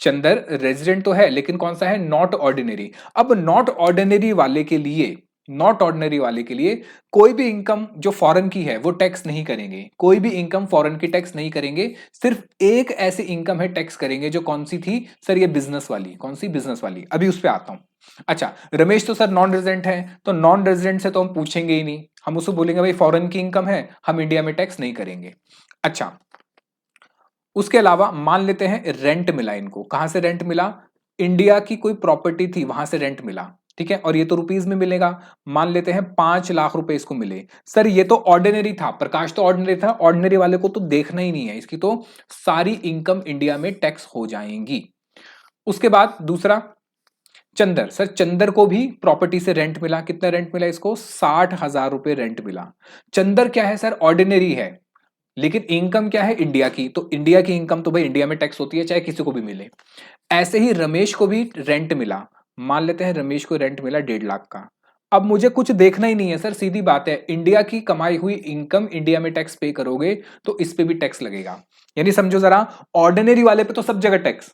चंदर रेजिडेंट तो है लेकिन कौन सा है? Not ordinary. अब नॉट ऑर्डिनरी वाले के लिए, नॉट ऑर्डिनरी वाले के लिए कोई भी इनकम जो फॉरेन की है वो टैक्स नहीं करेंगे, कोई भी इनकम फॉरेन की टैक्स नहीं करेंगे। सिर्फ एक ऐसी इनकम है टैक्स करेंगे, जो कौन सी थी सर? ये बिजनेस वाली। कौन सी? बिजनेस वाली। अभी उस पर आता हूं। अच्छा, रमेश तो सर नॉन रेजिडेंट है, तो नॉन रेजिडेंट से तो हम पूछेंगे ही नहीं, हम उसको बोलेंगे भाई फॉरेन की इनकम है, हम इंडिया में टैक्स नहीं करेंगे। अच्छा, उसके अलावा मान लेते हैं रेंट मिला इनको। कहां से रेंट मिला? इंडिया की कोई प्रॉपर्टी थी वहां से रेंट मिला, ठीक है। और ये तो रुपीज में मिलेगा। मान लेते हैं 5 लाख रुपए इसको मिले। सर ये तो ऑर्डिनरी था, प्रकाश तो ऑर्डिनरी था, ऑर्डिनरी वाले को तो देखना ही नहीं है, इसकी तो सारी इनकम इंडिया में टैक्स हो जाएंगी। उसके बाद दूसरा चंदर, सर चंदर को भी प्रॉपर्टी से रेंट मिला। कितना रेंट मिला इसको? 60,000 रुपए रेंट मिला। चंदर क्या है सर? ऑर्डिनरी है, लेकिन इनकम क्या है? इंडिया की। तो इंडिया की इनकम तो भाई इंडिया में टैक्स होती है, चाहे किसी को भी मिले। ऐसे ही रमेश को भी रेंट मिला। मान लेते हैं रमेश को रेंट मिला 1.5 लाख का। अब मुझे कुछ देखना ही नहीं है सर, सीधी बात है, इंडिया की कमाई हुई इनकम इंडिया में टैक्स पे करोगे तो इस पे भी टैक्स लगेगा। यानी समझो जरा, ऑर्डिनरी वाले पे तो सब जगह टैक्स,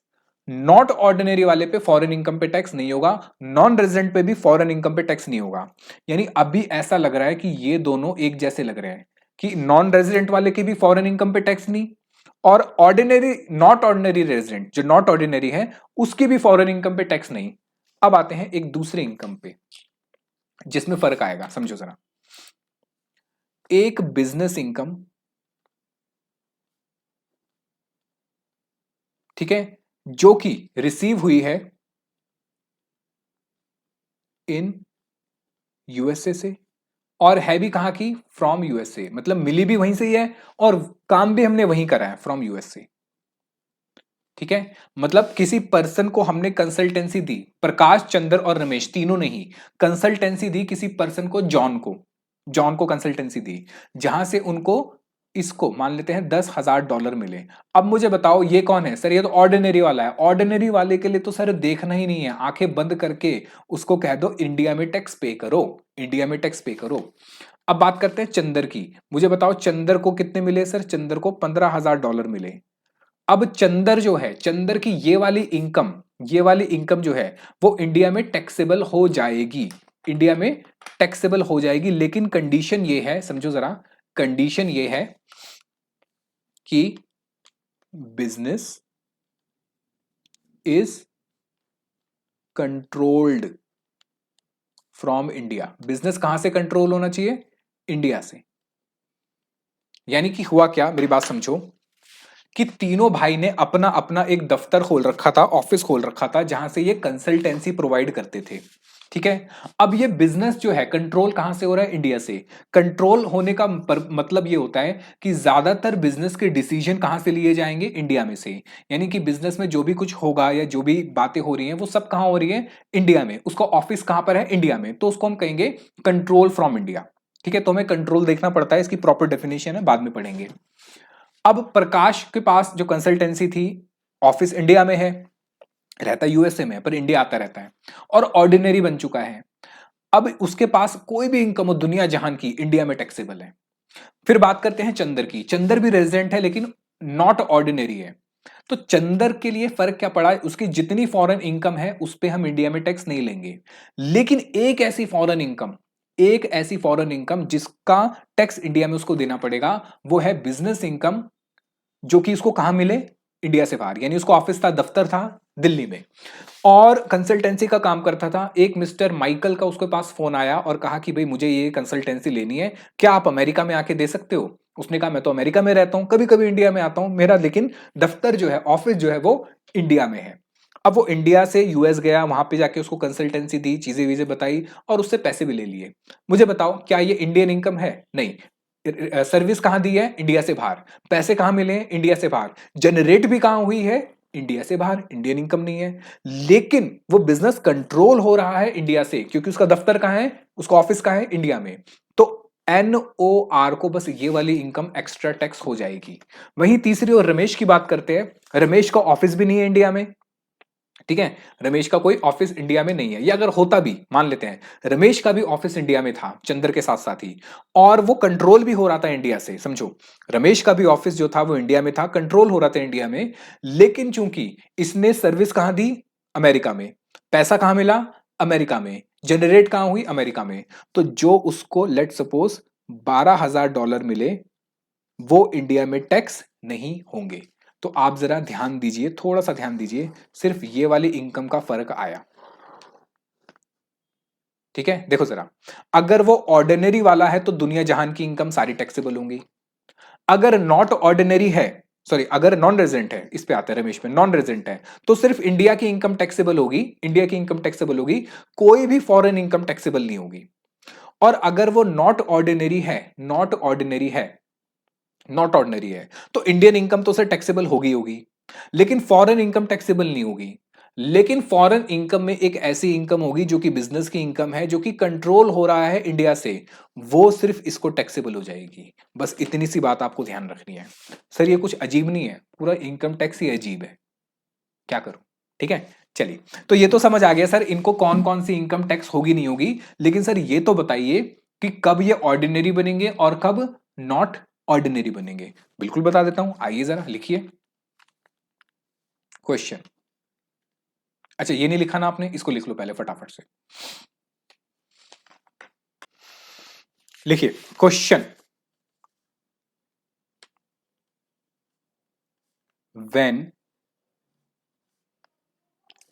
नॉट ऑर्डिनरी वाले पे फॉरेन इनकम पे टैक्स नहीं होगा, नॉन रेजिडेंट पे भी फॉरेन इनकम पे टैक्स नहीं होगा। यानी अभी ऐसा लग रहा है कि ये दोनों एक जैसे लग रहे हैं, कि नॉन रेजिडेंट वाले की भी फॉरेन इनकम पे टैक्स नहीं, और ऑर्डिनरी, नॉट ऑर्डिनरी रेजिडेंट जो नॉट ऑर्डिनरी है उसकी भी फॉरेन इनकम पे टैक्स नहीं। अब आते हैं एक दूसरे इनकम पे जिसमें फर्क आएगा, समझो जरा। एक बिजनेस इनकम, ठीक है, जो कि रिसीव हुई है इन यूएसए से, और है भी कहां की? फ्रॉम यूएसए, मतलब मिली भी वहीं से ही है और काम भी हमने वहीं करा है, फ्रॉम यूएसए, ठीक है। मतलब किसी पर्सन को हमने कंसल्टेंसी दी, प्रकाश, चंद्र और रमेश तीनों ने ही कंसल्टेंसी दी किसी पर्सन को, जॉन को, जॉन को कंसल्टेंसी दी, जहां से उनको इसको मान लेते हैं $10,000 मिले। अब मुझे बताओ ये कौन है सर? ये तो ऑर्डिनरी वाला है। ऑर्डिनरी वाले के लिए तो सर देखना ही नहीं है, आंखें बंद करके उसको कह दो इंडिया में टैक्स पे करो, इंडिया में टैक्स पे करो। अब बात करते हैं चंदर की। मुझे बताओ चंदर को कितने मिले सर? चंदर को $15,000 मिले। अब चंदर जो है, चंदर की ये वाली इनकम जो है वो इंडिया में टैक्सेबल हो जाएगी, इंडिया में टैक्सेबल हो जाएगी। लेकिन कंडीशन ये है, समझो जरा, कंडीशन ये है कि business is controlled from India. Business कहां से कंट्रोल होना चाहिए? इंडिया से। यानी कि हुआ क्या, मेरी बात समझो, कि तीनों भाई ने अपना अपना एक दफ्तर खोल रखा था, ऑफिस खोल रखा था, जहां से ये कंसल्टेंसी प्रोवाइड करते थे। ठीक है। अब ये बिजनेस जो है कंट्रोल कहां से हो रहा है? इंडिया से। कंट्रोल होने का मतलब ये होता है कि ज्यादातर बिजनेस के डिसीजन कहां से लिए जाएंगे? इंडिया में से। यानी कि बिजनेस में जो भी कुछ होगा या जो भी बातें हो रही हैं वो सब कहां हो रही है? इंडिया में। उसका ऑफिस कहां पर है? इंडिया में। तो उसको हम कहेंगे कंट्रोल फ्रॉम इंडिया। ठीक है। तो हमें कंट्रोल देखना पड़ता है, इसकी प्रॉपर डेफिनेशन है, बाद में पढ़ेंगे। अब प्रकाश के पास जो कंसल्टेंसी थी, ऑफिस इंडिया में है, रहता यूएसए में, पर इंडिया आता रहता है और ऑर्डिनरी बन चुका है। अब उसके पास कोई भी इनकम हो दुनिया जहान की, इंडिया में टैक्सेबल है। फिर बात करते हैं चंदर की। चंदर भी रेजिडेंट है लेकिन नॉट ऑर्डिनरी है। तो चंदर के लिए फर्क क्या पड़ा? उसकी जितनी फॉरेन इनकम है उस पे हम इंडिया में टैक्स नहीं लेंगे। लेकिन एक ऐसी फॉरेन इनकम जिसका टैक्स इंडिया में उसको देना पड़ेगा, वो है बिजनेस इनकम, जो कि उसको कहां मिले? इंडिया से बाहर। यानी उसको ऑफिस था, दफ्तर था दिल्ली में, और कंसल्टेंसी का काम करता था। एक मिस्टर माइकल का उसके पास फोन आया और कहा कि भाई मुझे ये कंसल्टेंसी लेनी है, क्या आप अमेरिका में आके दे सकते हो? उसने कहा मैं तो अमेरिका में रहता हूं, कभी कभी इंडिया में आता हूं, मेरा लेकिन दफ्तर जो है, ऑफिस जो है वो इंडिया में है। अब वो इंडिया से यूएस गया, वहां पे जाके उसको कंसल्टेंसी दी, चीजें वीजें बताई और उससे पैसे भी ले लिए। मुझे बताओ क्या ये इंडियन इनकम है? नहीं। सर्विस कहां दी है? इंडिया से बाहर। पैसे कहां मिले हैं? इंडिया से बाहर। जनरेट भी कहां हुई है? इंडिया से बाहर। इंडियन इनकम नहीं है। लेकिन वो बिजनेस कंट्रोल हो रहा है इंडिया से, क्योंकि उसका दफ्तर कहां है, उसका ऑफिस कहां है? इंडिया में। तो एनओआर को बस ये वाली इनकम एक्स्ट्रा टैक्स हो जाएगी। वहीं तीसरी ओर रमेश की बात करते हैं। रमेश का ऑफिस भी नहीं है इंडिया में। ठीक है। रमेश का कोई ऑफिस इंडिया में नहीं है, या अगर होता भी, मान लेते हैं रमेश का भी ऑफिस इंडिया में था चंद्र के साथ साथ ही, और वो कंट्रोल भी हो रहा था इंडिया से। समझो, रमेश का भी ऑफिस जो था वो इंडिया में था, कंट्रोल हो रहा था इंडिया में। लेकिन चूंकि इसने सर्विस कहां दी? अमेरिका में। पैसा कहां मिला? अमेरिका में। जनरेट कहां हुई? अमेरिका में। तो जो उसको लेट सपोज $12,000 मिले, वो इंडिया में टैक्स नहीं होंगे। तो आप जरा ध्यान दीजिए, थोड़ा सा ध्यान दीजिए, सिर्फ ये वाली इनकम का फर्क आया। ठीक है। देखो जरा, अगर वो ऑर्डिनरी वाला है तो दुनिया जहान की इनकम सारी टैक्सेबल होंगी। अगर नॉट ऑर्डिनरी है, सॉरी, अगर नॉन रेजिडेंट है, इस पे आते हैं रमेश में, नॉन रेजिडेंट है तो सिर्फ इंडिया की इनकम टैक्सेबल होगी, इंडिया की इनकम टैक्सेबल होगी, कोई भी फॉरेन इनकम टैक्सेबल नहीं होगी। और अगर वो नॉट ऑर्डिनरी है तो इंडियन इनकम तो सर टैक्सेबल होगी, लेकिन फॉरेन इनकम टैक्सेबल नहीं होगी। लेकिन फॉरेन इनकम में एक ऐसी इनकम होगी जो कि बिजनेस की इनकम है, जो कि कंट्रोल हो रहा है इंडिया से, वो सिर्फ इसको टैक्सेबल हो जाएगी। बस इतनी सी बात आपको ध्यान रखनी है। सर ये कुछ अजीब नहीं है, पूरा इनकम टैक्स ही अजीब है, क्या करूं? ठीक है। चलिए, तो ये तो समझ आ गया सर इनको कौन कौन सी इनकम टैक्स होगी नहीं होगी। लेकिन सर ये तो बताइए कि कब ये ऑर्डिनरी बनेंगे और कब नॉट ऑर्डिनरी बनेंगे। बिल्कुल बता देता हूं, आइए जरा लिखिए क्वेश्चन। अच्छा, ये नहीं लिखा ना आपने, इसको लिख लो पहले फटाफट से। लिखिए question. When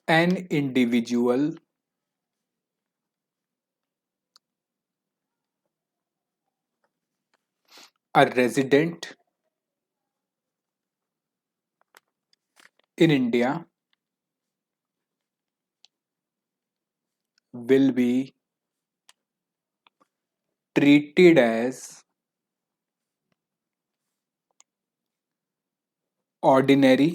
an individual a resident in India will be treated as ordinary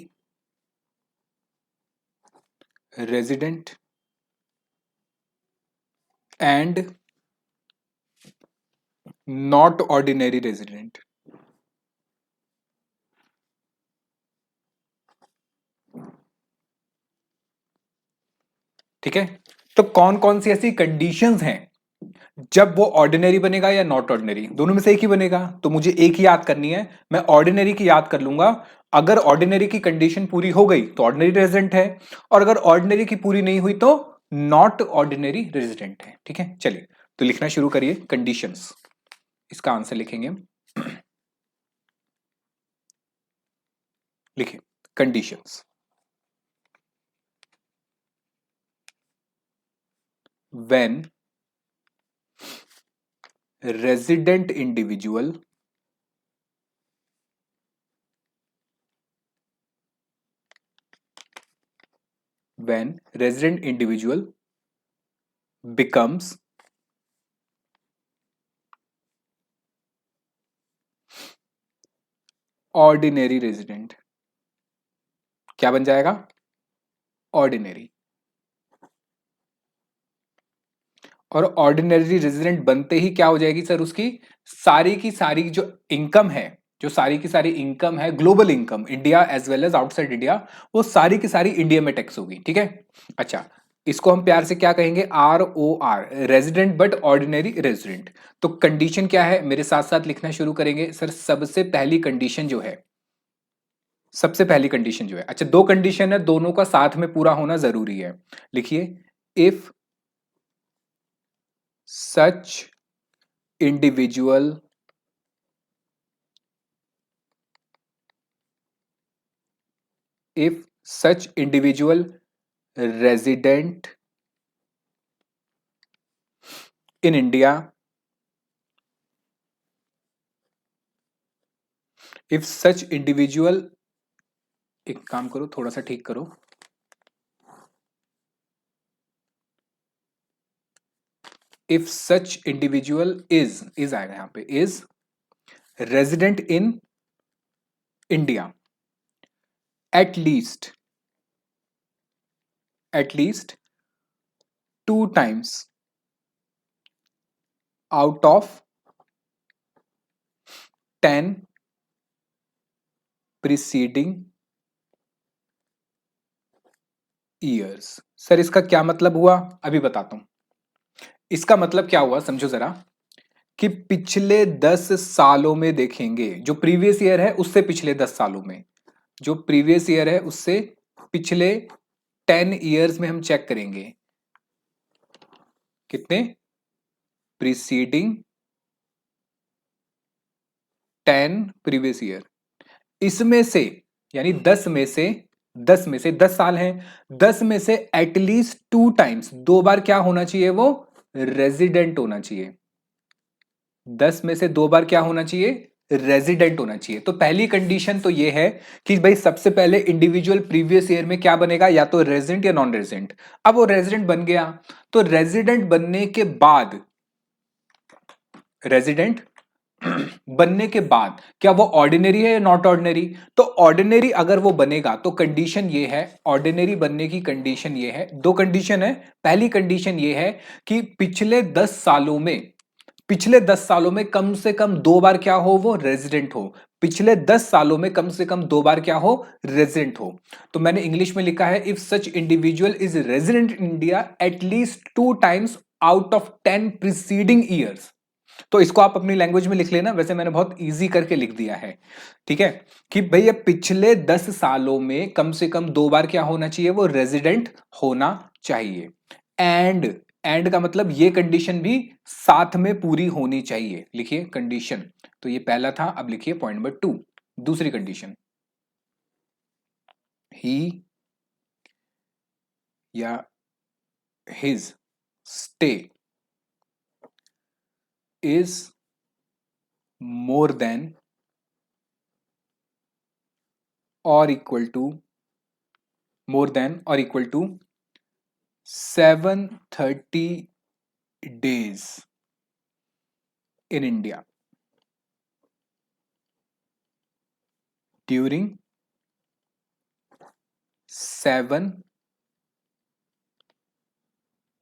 resident and not ordinary resident। ठीक है। तो कौन कौन सी ऐसी कंडीशंस हैं जब वो ऑर्डिनरी बनेगा या नॉट ऑर्डिनरी, दोनों में से एक ही बनेगा, तो मुझे एक ही याद करनी है, मैं ऑर्डिनरी की याद कर लूंगा। अगर ऑर्डिनरी की कंडीशन पूरी हो गई तो ऑर्डिनरी रेजिडेंट है, और अगर ऑर्डिनरी की पूरी नहीं हुई तो नॉट ऑर्डिनरी रेजिडेंट है। ठीक है, चलिए तो लिखना शुरू करिए कंडीशंस। इसका आंसर लिखेंगे हम। लिखिए conditions. When resident individual when resident individual becomes ordinary resident, क्या बन जाएगा? ऑर्डिनरी। और ऑर्डिनरी रेजिडेंट बनते ही क्या हो जाएगी सर? उसकी सारी की सारी जो इनकम है, जो सारी की सारी इनकम है, global income, India as well as outside India, वो सारी की सारी इंडिया में टैक्स होगी। ठीक है, अच्छा, इसको हम प्यार से क्या कहेंगे? ROR, resident but ordinary resident. तो कंडीशन क्या है, मेरे साथ साथ लिखना शुरू करेंगे सर। सबसे पहली कंडीशन जो है, सबसे पहली कंडीशन जो है, अच्छा दो कंडीशन है, दोनों का साथ में पूरा होना जरूरी है। लिखिए, if such individual if such individual resident in India, if such individual, एक काम करो, थोड़ा सा ठीक करो, if such individual is आएगा यहां पे, is resident in India at least 2 times out of 10 preceding years। Sir इसका क्या मतलब हुआ, अभी बताता हूं। इसका मतलब क्या हुआ समझो जरा, कि पिछले 10 सालों में देखेंगे, जो प्रीवियस ईयर है उससे पिछले 10 सालों में, जो प्रीवियस ईयर है उससे पिछले 10 ईयर्स में हम चेक करेंगे कितने प्रीसीडिंग 10 प्रीवियस ईयर। इसमें से यानी 10 साल हैं, 10 में से एटलीस्ट 2 टाइम्स, 2 बार क्या होना चाहिए? वो रेजिडेंट होना चाहिए। 10 में से 2 बार क्या होना चाहिए? रेजिडेंट होना चाहिए। तो पहली कंडीशन तो ये है कि भाई सबसे पहले इंडिविजुअल प्रीवियस ईयर में क्या बनेगा? या तो रेजिडेंट या नॉन रेजिडेंट। अब वो रेजिडेंट बन गया, तो रेजिडेंट बनने के बाद, रेजिडेंट बनने के बाद क्या वो ऑर्डिनरी है या नॉट ऑर्डिनरी? तो ऑर्डिनरी अगर वो बनेगा तो कंडीशन ये है, ऑर्डिनरी बनने की कंडीशन ये है, दो कंडीशन है। पहली कंडीशन ये है कि पिछले 10 सालों में कम से कम 2 बार क्या हो? वो रेजिडेंट हो। पिछले 10 सालों में कम से कम 2 बार क्या हो? रेजिडेंट हो। तो मैंने इंग्लिश में लिखा है, if such individual is resident in India at least 2 times out of 10 preceding years. तो इसको आप अपनी लैंग्वेज में लिख लेना, वैसे मैंने बहुत इजी करके लिख दिया है। ठीक है, कि भैया पिछले 10 सालों में कम से कम 2 बार क्या होना चाहिए? वो रेजिडेंट होना चाहिए। एंड का मतलब ये कंडीशन भी साथ में पूरी होनी चाहिए। लिखिए कंडीशन, तो ये पहला था, अब लिखिए पॉइंट नंबर 2, दूसरी कंडीशन, ही या his stay is more than और equal to, more than or equal to 730 days in India during 7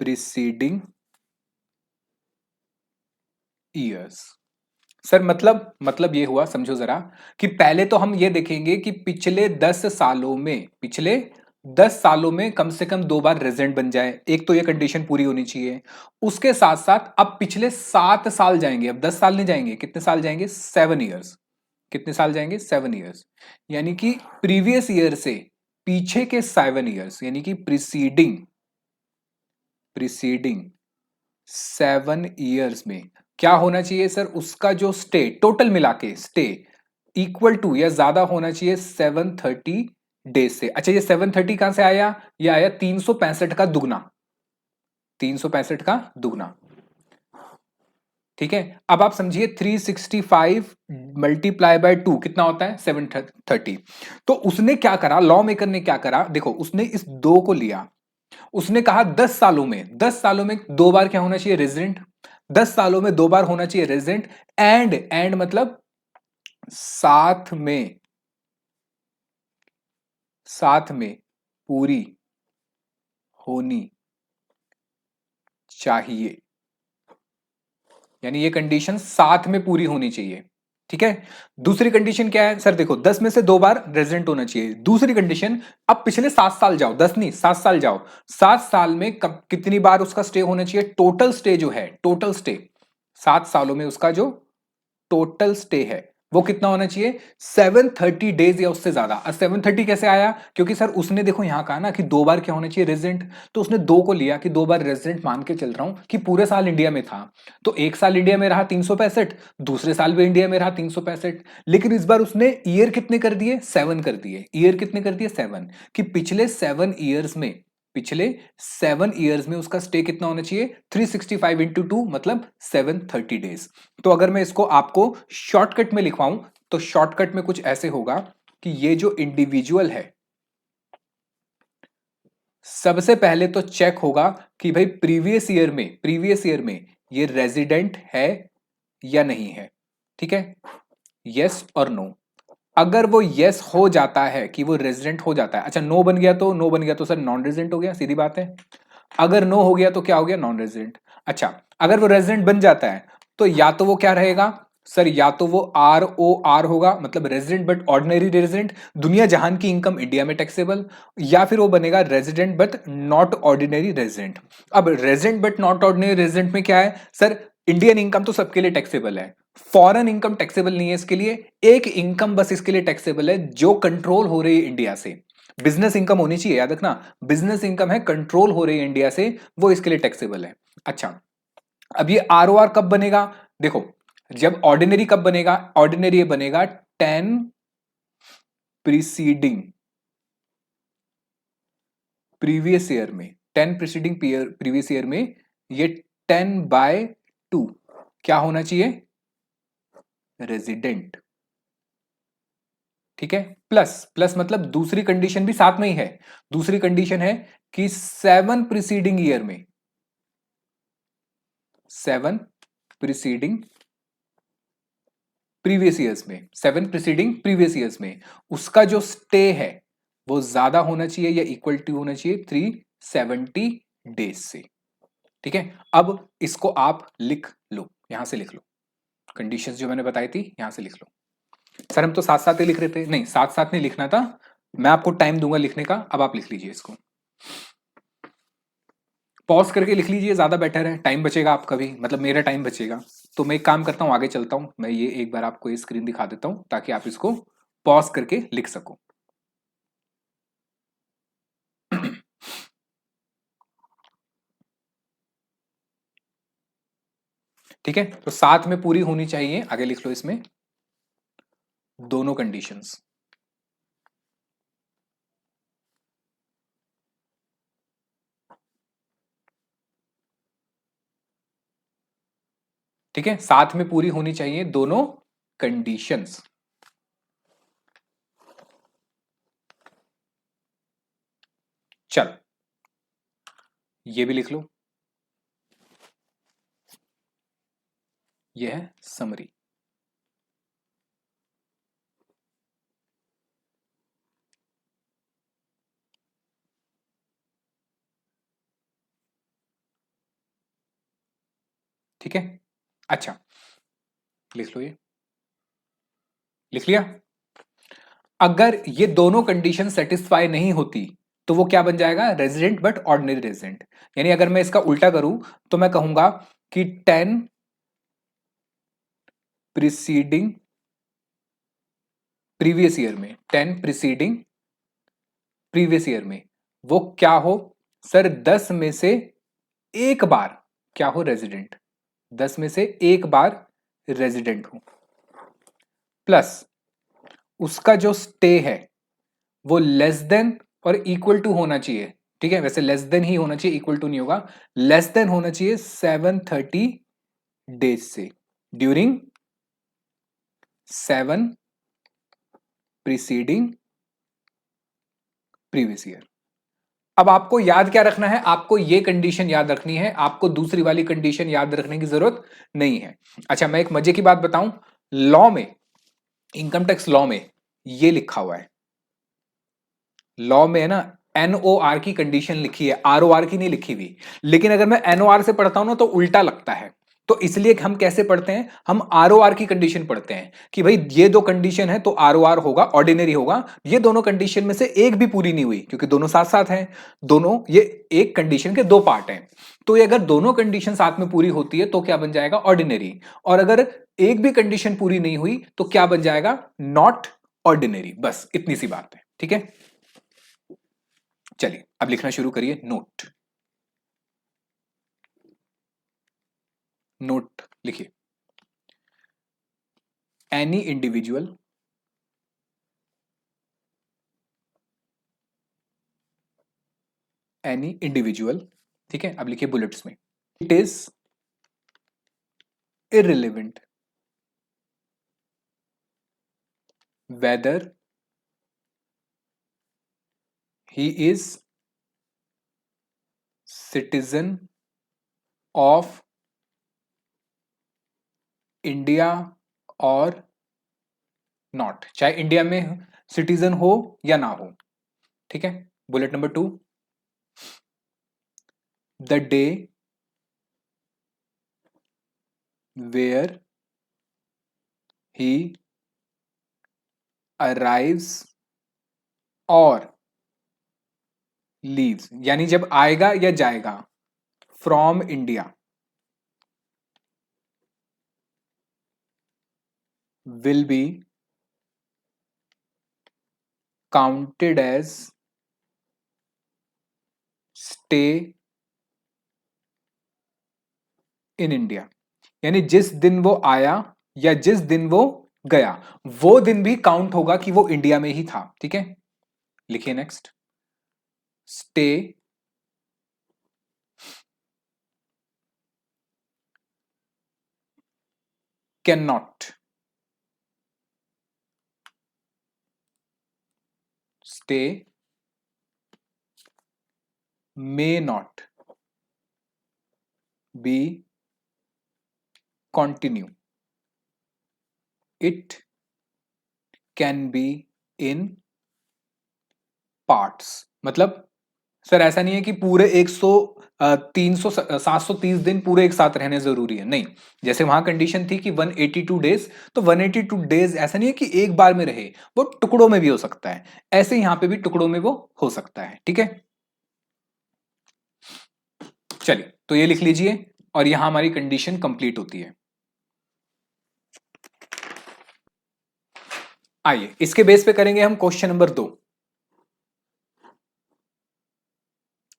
preceding years। Sir मतलब ये हुआ, समझो जरा, कि पहले तो हम ये देखेंगे कि पिछले 10 सालों में, पिछले 10 सालों में कम से कम 2 बार रेजिडेंट बन जाए, एक तो ये कंडीशन पूरी होनी चाहिए। उसके साथ साथ अब पिछले 7 साल जाएंगे, अब 10 साल नहीं जाएंगे, कितने साल जाएंगे? 7 ईयर्स। कितने साल जाएंगे? 7 ईयर्स। यानी कि प्रीवियस ईयर से पीछे के 7 ईयर्स, यानी कि प्रीसीडिंग प्रीसीडिंग 7 ईयर्स में क्या होना चाहिए सर? उसका जो स्टे टोटल मिला के स्टे इक्वल टू या ज्यादा होना चाहिए 730 डेज से। अच्छा, ये 730 कहां से आया? ये आया 365 का दुगना, 365 का दुगना। ठीक है, अब आप समझिए 365 मल्टीप्लाई बाय 2 कितना होता है? 730। तो उसने क्या करा, लॉ मेकर ने क्या करा, देखो उसने इस दो को लिया, उसने कहा 10 सालों में, 10 सालों में 2 बार क्या होना चाहिए? रेजिडेंट। 10 सालों में 2 बार होना चाहिए रेजिडेंट, एंड मतलब साथ में, साथ में पूरी होनी चाहिए, यानी ये कंडीशन साथ में पूरी होनी चाहिए। ठीक है, दूसरी कंडीशन क्या है सर? देखो 10 में से 2 बार रेजिडेंट होना चाहिए। दूसरी कंडीशन, अब पिछले 7 साल जाओ, 10 नहीं 7 साल जाओ, 7 साल में कब कितनी बार उसका स्टे होना चाहिए? टोटल स्टे जो है, टोटल स्टे 7 सालों में उसका जो टोटल स्टे है वो कितना होना चाहिए? 730 डेज या उससे ज्यादा। अब 730 कैसे आया? क्योंकि सर उसने देखो यहां कहा ना कि 2 बार क्या होना चाहिए? रेजिडेंट। तो उसने 2 को लिया कि 2 बार रेजिडेंट मान के चल रहा हूं कि पूरे साल इंडिया में था, तो एक साल इंडिया में रहा 365, दूसरे साल भी इंडिया में रहा 365, लेकिन इस बार उसने ईयर कितने कर दिए? 7 कर दिए। ईयर कितने कर दिए? 7। कि पिछले 7 ईयर्स में, पिछले 7 ईयर्स में उसका स्टे कितना होना चाहिए? 365 इंटू 2 मतलब 730 डेज। तो अगर मैं इसको आपको शॉर्टकट में लिखवाऊं तो शॉर्टकट में कुछ ऐसे होगा कि ये जो इंडिविजुअल है, सबसे पहले तो चेक होगा कि भाई प्रीवियस ईयर में, प्रीवियस ईयर में ये रेजिडेंट है या नहीं है। ठीक है, यस और नो। अगर वो यस हो जाता है कि वो रेजिडेंट हो जाता है, अच्छा नो बन गया तो, नो बन गया तो सर नॉन रेजिडेंट हो गया, सीधी बात है। अगर नो हो गया तो क्या हो गया? Non resident. अच्छा, अगर वो रेजिडेंट बन जाता है तो या तो वो क्या रहेगा सर? या तो वो ROR होगा, मतलब रेजिडेंट बट ऑर्डिनरी रेजिडेंट, दुनिया जहान की इनकम इंडिया में टैक्सेबल, या फिर वो बनेगा resident but not ordinary resident. अब resident but not ordinary resident में क्या है सर? इंडियन इनकम तो सबके लिए टैक्सेबल है, फॉरेन इनकम टैक्सेबल नहीं है इसके लिए। एक इनकम बस इसके लिए टैक्सेबल है जो कंट्रोल हो रही है इंडिया से, बिजनेस इनकम होनी चाहिए, याद रखना, बिजनेस इनकम है कंट्रोल हो रही है इंडिया से, वो इसके लिए टैक्सेबल है। अच्छा, अब ये ROR कब बनेगा? देखो, जब ऑर्डिनरी कब बनेगा? ऑर्डिनरी ये बनेगा 10 प्रीसीडिंग प्रीवियस ईयर में, 10 प्रीसीडिंग प्रीवियस ईयर में ये 10/2 क्या होना चाहिए? रेजिडेंट। ठीक है, प्लस प्लस मतलब दूसरी कंडीशन भी साथ में ही है। दूसरी कंडीशन है कि 7 प्रीसीडिंग ईयर में, 7 प्रीसीडिंग प्रीवियस ईयर्स में, 7 प्रीसीडिंग प्रीवियस ईयर्स में उसका जो स्टे है वो ज्यादा होना चाहिए या इक्वल टू होना चाहिए 370 डेज से। ठीक है, अब इसको आप लिख लो, यहां से लिख लो, कंडीशंस जो मैंने बताई थी यहां से लिख लो। सर हम तो साथ साथ ही लिख रहे थे, नहीं साथ साथ नहीं लिखना था, मैं आपको टाइम दूंगा लिखने का, अब आप लिख लीजिए इसको, पॉज करके लिख लीजिए, ज्यादा बेटर है, टाइम बचेगा आपका भी, मतलब मेरा टाइम बचेगा। तो मैं एक काम करता हूं, आगे चलता हूं, मैं ये एक बार आपको ये स्क्रीन दिखा देता हूं ताकि आप इसको पॉज करके लिख सको। ठीक है, तो साथ में पूरी होनी चाहिए, आगे लिख लो इसमें दोनों कंडीशंस। ठीक है, साथ में पूरी होनी चाहिए दोनों कंडीशंस। चल, ये भी लिख लो, ये है समरी। ठीक है, अच्छा लिख लो, ये लिख लिया। अगर ये दोनों कंडीशन सेटिस्फाई नहीं होती तो वो क्या बन जाएगा, रेजिडेंट बट ऑर्डिनरी रेजिडेंट। यानी अगर मैं इसका उल्टा करूं तो मैं कहूंगा कि 10 प्रीसीडिंग प्रीवियस ईयर में, 10 प्रीसीडिंग प्रीवियस ईयर में वो क्या हो सर, 10 में से एक बार क्या हो, रेजिडेंट, 10 में से एक बार रेजिडेंट हो, प्लस उसका जो स्टे है वो लेस देन और इक्वल टू होना चाहिए। ठीक है, वैसे लेस देन ही होना चाहिए, इक्वल टू नहीं होगा, लेस देन होना चाहिए 730 डेज से, ड्यूरिंग 7 प्रीसीडिंग प्रीवियस ईयर। अब आपको याद क्या रखना है, आपको ये कंडीशन याद रखनी है, आपको दूसरी वाली कंडीशन याद रखने की जरूरत नहीं है। अच्छा, मैं एक मजे की बात बताऊं, लॉ में, इनकम टैक्स लॉ में ये लिखा हुआ है, लॉ में है ना एनओआर की कंडीशन लिखी है, आरओआर की नहीं लिखी हुई। लेकिन अगर मैं एनओआर से पढ़ता हूं ना तो उल्टा लगता है, तो इसलिए हम कैसे पढ़ते हैं, हम आरओआर की कंडीशन पढ़ते हैं कि भाई ये दो कंडीशन है तो आरओआर होगा, ऑर्डिनरी होगा। ये दोनों कंडीशन में से एक भी पूरी नहीं हुई क्योंकि दोनों साथ साथ हैं, दोनों ये एक कंडीशन के दो पार्ट हैं, तो ये अगर दोनों कंडीशन साथ में पूरी होती है तो क्या बन जाएगा, ऑर्डिनरी। और अगर एक भी कंडीशन पूरी नहीं हुई तो क्या बन जाएगा, नॉट ऑर्डिनरी। बस इतनी सी बात है, ठीक है। चलिए अब लिखना शुरू करिए, नोट, नोट लिखिए, एनी इंडिविजुअल एनी इंडिविजुअल, ठीक है, अब लिखिए बुलेट्स में, it is irrelevant whether he is citizen of India or not, चाहे इंडिया में सिटीजन हो या ना हो, ठीक है। Bullet number 2, the day where he arrives और लीव्स, यानी जब आएगा या जाएगा from India, will be counted as stay in India। यानी जिस दिन वो आया या जिस दिन वो गया वो दिन भी काउंट होगा कि वो इंडिया में ही था, ठीक है। लिखिए next, stay can not, stay may not be continue, it can be in parts. मतलब सर ऐसा नहीं है कि पूरे 730 दिन पूरे एक साथ रहने जरूरी है, नहीं। जैसे वहां कंडीशन थी कि 182 डेज, तो 182 डेज ऐसा नहीं है कि एक बार में रहे, वो टुकड़ों में भी हो सकता है, ऐसे यहां पे भी टुकड़ों में वो हो सकता है, ठीक है। चलिए तो ये लिख लीजिए और यहां हमारी कंडीशन कंप्लीट होती है। आइए इसके बेस पे करेंगे हम क्वेश्चन नंबर 2।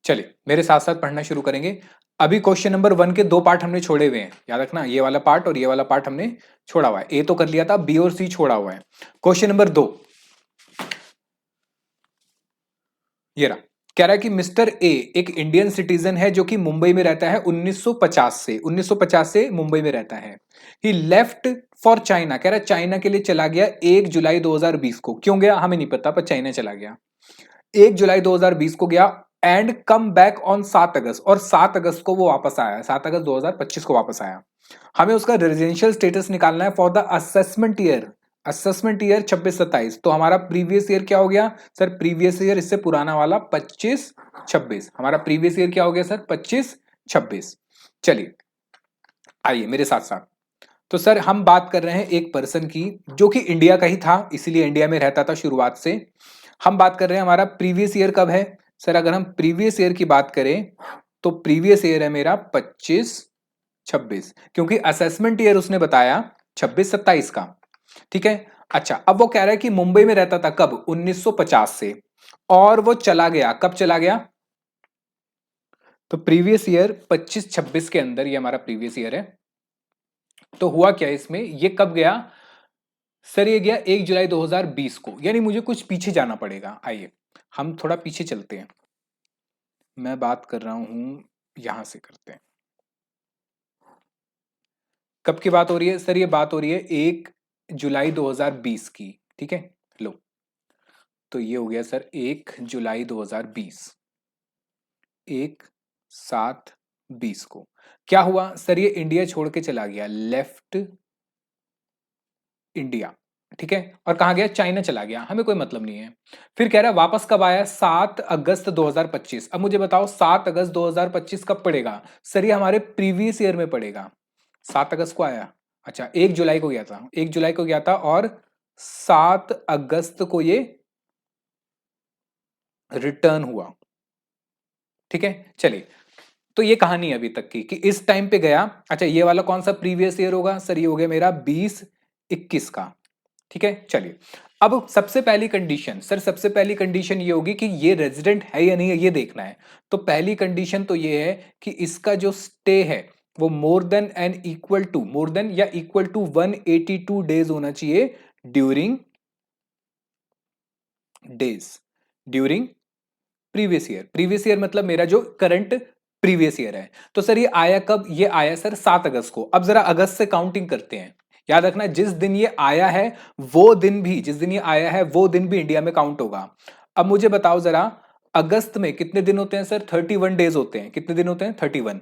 चलिए मेरे साथ साथ पढ़ना शुरू करेंगे। अभी क्वेश्चन नंबर 1 के दो पार्ट हमने छोड़े हुए हैं, याद रखना, ये वाला पार्ट और ये वाला पार्ट हमने छोड़ा हुआ है। ए तो कर लिया था, बी और सी छोड़ा हुआ है। क्वेश्चन नंबर 2 ये रहा, कह रहा है कि मिस्टर ए एक इंडियन सिटीजन है जो कि मुंबई में रहता है 1950 से मुंबई में रहता है। ही लेफ्ट फॉर चाइना, कह रहा है चाइना के लिए चला गया 1 जुलाई 2020 को। क्यों गया हमें नहीं पता, पर चाइना चला गया, 1 जुलाई 2020 को गया। एंड कम बैक ऑन 7 अगस्त, और 7 अगस्त को वो वापस आया, 7 अगस्त 2025 को वापस आया। हमें उसका रेजिडेंशियल स्टेटस निकालना है for the assessment year, assessment year 26-27। तो हमारा प्रीवियस ईयर क्या हो गया सर, प्रीवियस ईयर इससे पुराना वाला 25-26, हमारा प्रीवियस ईयर क्या हो गया सर, 25-26। चलिए आइए मेरे साथ साथ। तो सर हम बात कर रहे हैं एक पर्सन की जो कि इंडिया का ही था, इसीलिए इंडिया में रहता था शुरुआत से। हम बात कर रहे हैं हमारा प्रीवियस ईयर कब है सर अगर हम प्रीवियस ईयर की बात करें तो प्रीवियस ईयर है मेरा 25-26, क्योंकि असेसमेंट ईयर उसने बताया 26-27 का। ठीक है। अच्छा, अब वो कह रहा है कि मुंबई में रहता था कब, 1950 से, और वो चला गया, कब चला गया? तो प्रीवियस ईयर 25-26 के अंदर, ये हमारा प्रीवियस ईयर है। तो हुआ क्या इसमें, ये कब गया सर? ये गया 1 जुलाई 2020 को, यानी मुझे कुछ पीछे जाना पड़ेगा। आइए हम थोड़ा पीछे चलते हैं। मैं बात कर रहा हूं, यहां से करते हैं। कब की बात हो रही है सर? ये बात हो रही है 1 जुलाई 2020 की। ठीक है, लो, तो ये हो गया सर 1 जुलाई 2020, 1/7/20 को। क्या हुआ सर? ये इंडिया छोड़ के चला गया, लेफ्ट इंडिया। ठीक है, और कहा गया? चाइना चला गया, हमें कोई मतलब नहीं है। फिर कह रहा है वापस कब आया? 7 अगस्त 2025। अब मुझे बताओ 7 अगस्त 2025 कब पड़ेगा? सर ये हमारे प्रीवियस ईयर में पड़ेगा। 7 अगस्त को आया, अच्छा 1 जुलाई को गया था, 1 जुलाई को गया था, और 7 अगस्त को ये रिटर्न हुआ। ठीक है, चलिए, तो ये कहानी है अभी तक की कि इस टाइम पे गया। अच्छा, ये वाला कौन सा प्रीवियस ईयर होगा सर? ये हो गया मेरा 20-21 का। ठीक है, चलिए, अब सबसे पहली कंडीशन सर, सबसे पहली कंडीशन ये होगी कि ये रेजिडेंट है या नहीं है, ये देखना है। तो पहली कंडीशन तो ये है कि इसका जो स्टे है वो more than and equal to, more than या इक्वल टू 182 डेज होना चाहिए during days, during previous year. Previous year मतलब मेरा जो करंट प्रीवियस ईयर है। तो सर ये आया कब? ये आया सर 7 अगस्त को। अब जरा अगस्त से काउंटिंग करते हैं। याद रखना, जिस दिन ये आया है वो दिन भी, जिस दिन ये आया है वो दिन भी इंडिया में काउंट होगा। अब मुझे बताओ जरा, अगस्त में कितने दिन होते हैं सर? 31 डेज होते हैं। कितने दिन होते हैं? 31।